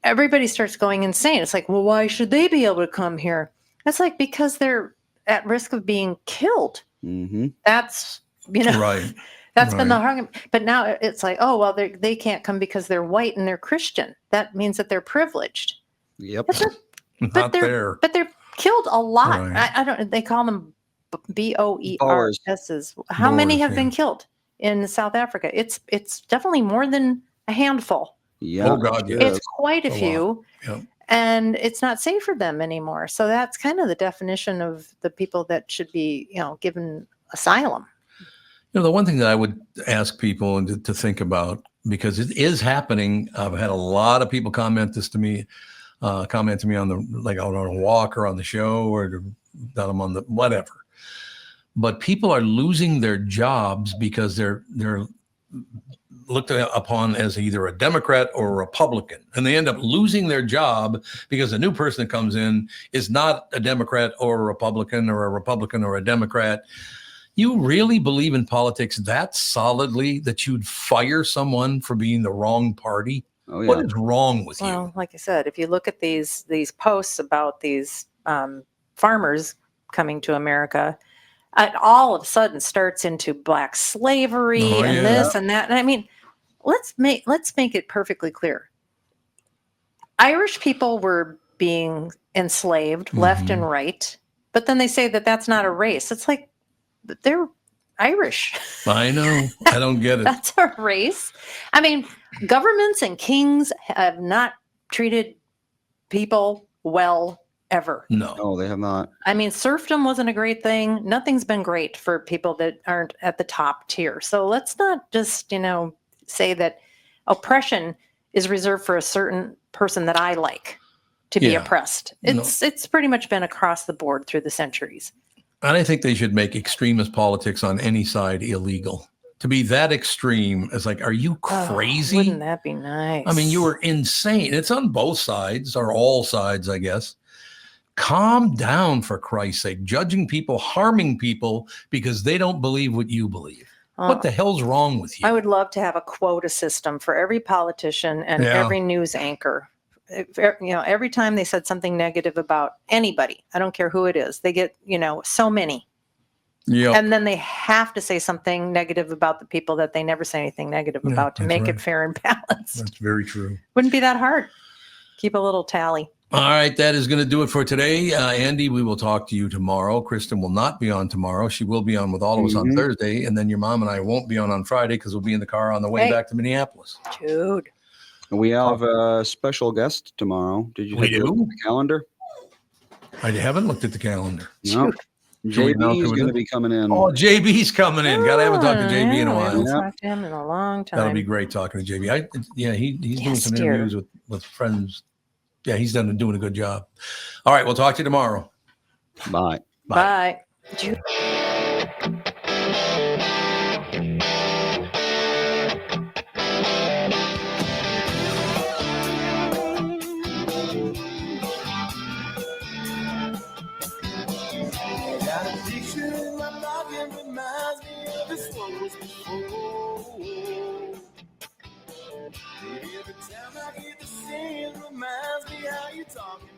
everybody starts going insane. It's like, well, why should they be able to come here? It's like, because they're at risk of being killed. Mm-hmm. That's, Right. that's been the Right. argument. But now it's like, oh, well, they can't come because they're white and they're Christian. That means that they're privileged. Yep. That's a- Not there. But they're killed a lot. Right. I don't, they call them BOERSs. How many Boers, have yeah. been killed in South Africa? It's definitely more than a handful. Yeah. Oh, God, yeah. It's quite a a lot. few. Yep. And it's not safe for them anymore. So that's kind of the definition of the people that should be, given asylum. The one thing that I would ask people and to think about, because it is happening. I've had a lot of people comment to me on the, out on a walk or on the show or that I'm on the whatever. But people are losing their jobs because they're looked upon as either a Democrat or a Republican, and they end up losing their job because a new person that comes in is not a Democrat or a Republican or a Democrat. You really believe in politics that solidly that you'd fire someone for being the wrong party? Oh yeah. What is wrong with you? Well, like I said, if you look at these posts about these farmers coming to America, it all of a sudden starts into black slavery Oh, and yeah. this and that. And I mean, let's make it perfectly clear. Irish people were being enslaved left and right, but then they say that that's not a race. It's like they're Irish. I know. I don't get it. That's a race. I mean, governments and kings have not treated people well ever. No. They have not. I mean, serfdom wasn't a great thing. Nothing's been great for people that aren't at the top tier. So let's not just, say that oppression is reserved for a certain person that I like to be Yeah. oppressed. It's pretty much been across the board through the centuries. And I think they should make extremist politics on any side illegal. To be that extreme is like, are you crazy? Wouldn't that be nice? I mean, you were insane. It's on both sides, or all sides, I guess. Calm down, for Christ's sake. Judging people, harming people because they don't believe what you believe. What the hell's wrong with you? I would love to have a quota system for every politician and Yeah. every news anchor. Every time they said something negative about anybody, I don't care who it is, they get, so many. Yeah. And then they have to say something negative about the people that they never say anything negative Yeah, about to that's make right. it fair and balanced. That's very true. Wouldn't be that hard. Keep a little tally. All right, that is going to do it for today. Andy, we will talk to you tomorrow. Kristen will not be on tomorrow. She will be on with all of us on Thursday. And then your mom and I won't be on Friday because we'll be in the car on the way back to Minneapolis. Dude. We have a special guest tomorrow. Did you We take a look do? at the calendar? I haven't looked at the calendar. No. Should we announce JB is who it going to is? be coming in. Oh, JB's coming in. God, I haven't talked to JB in a I while. haven't Yeah. talked to him in a long time. That'll be great talking to JB. He's doing Yes, some dear. interviews with friends. Yeah, he's doing a good job. All right, we'll talk to you tomorrow. Bye. Bye. Every time I hear the same reminds me how you talking.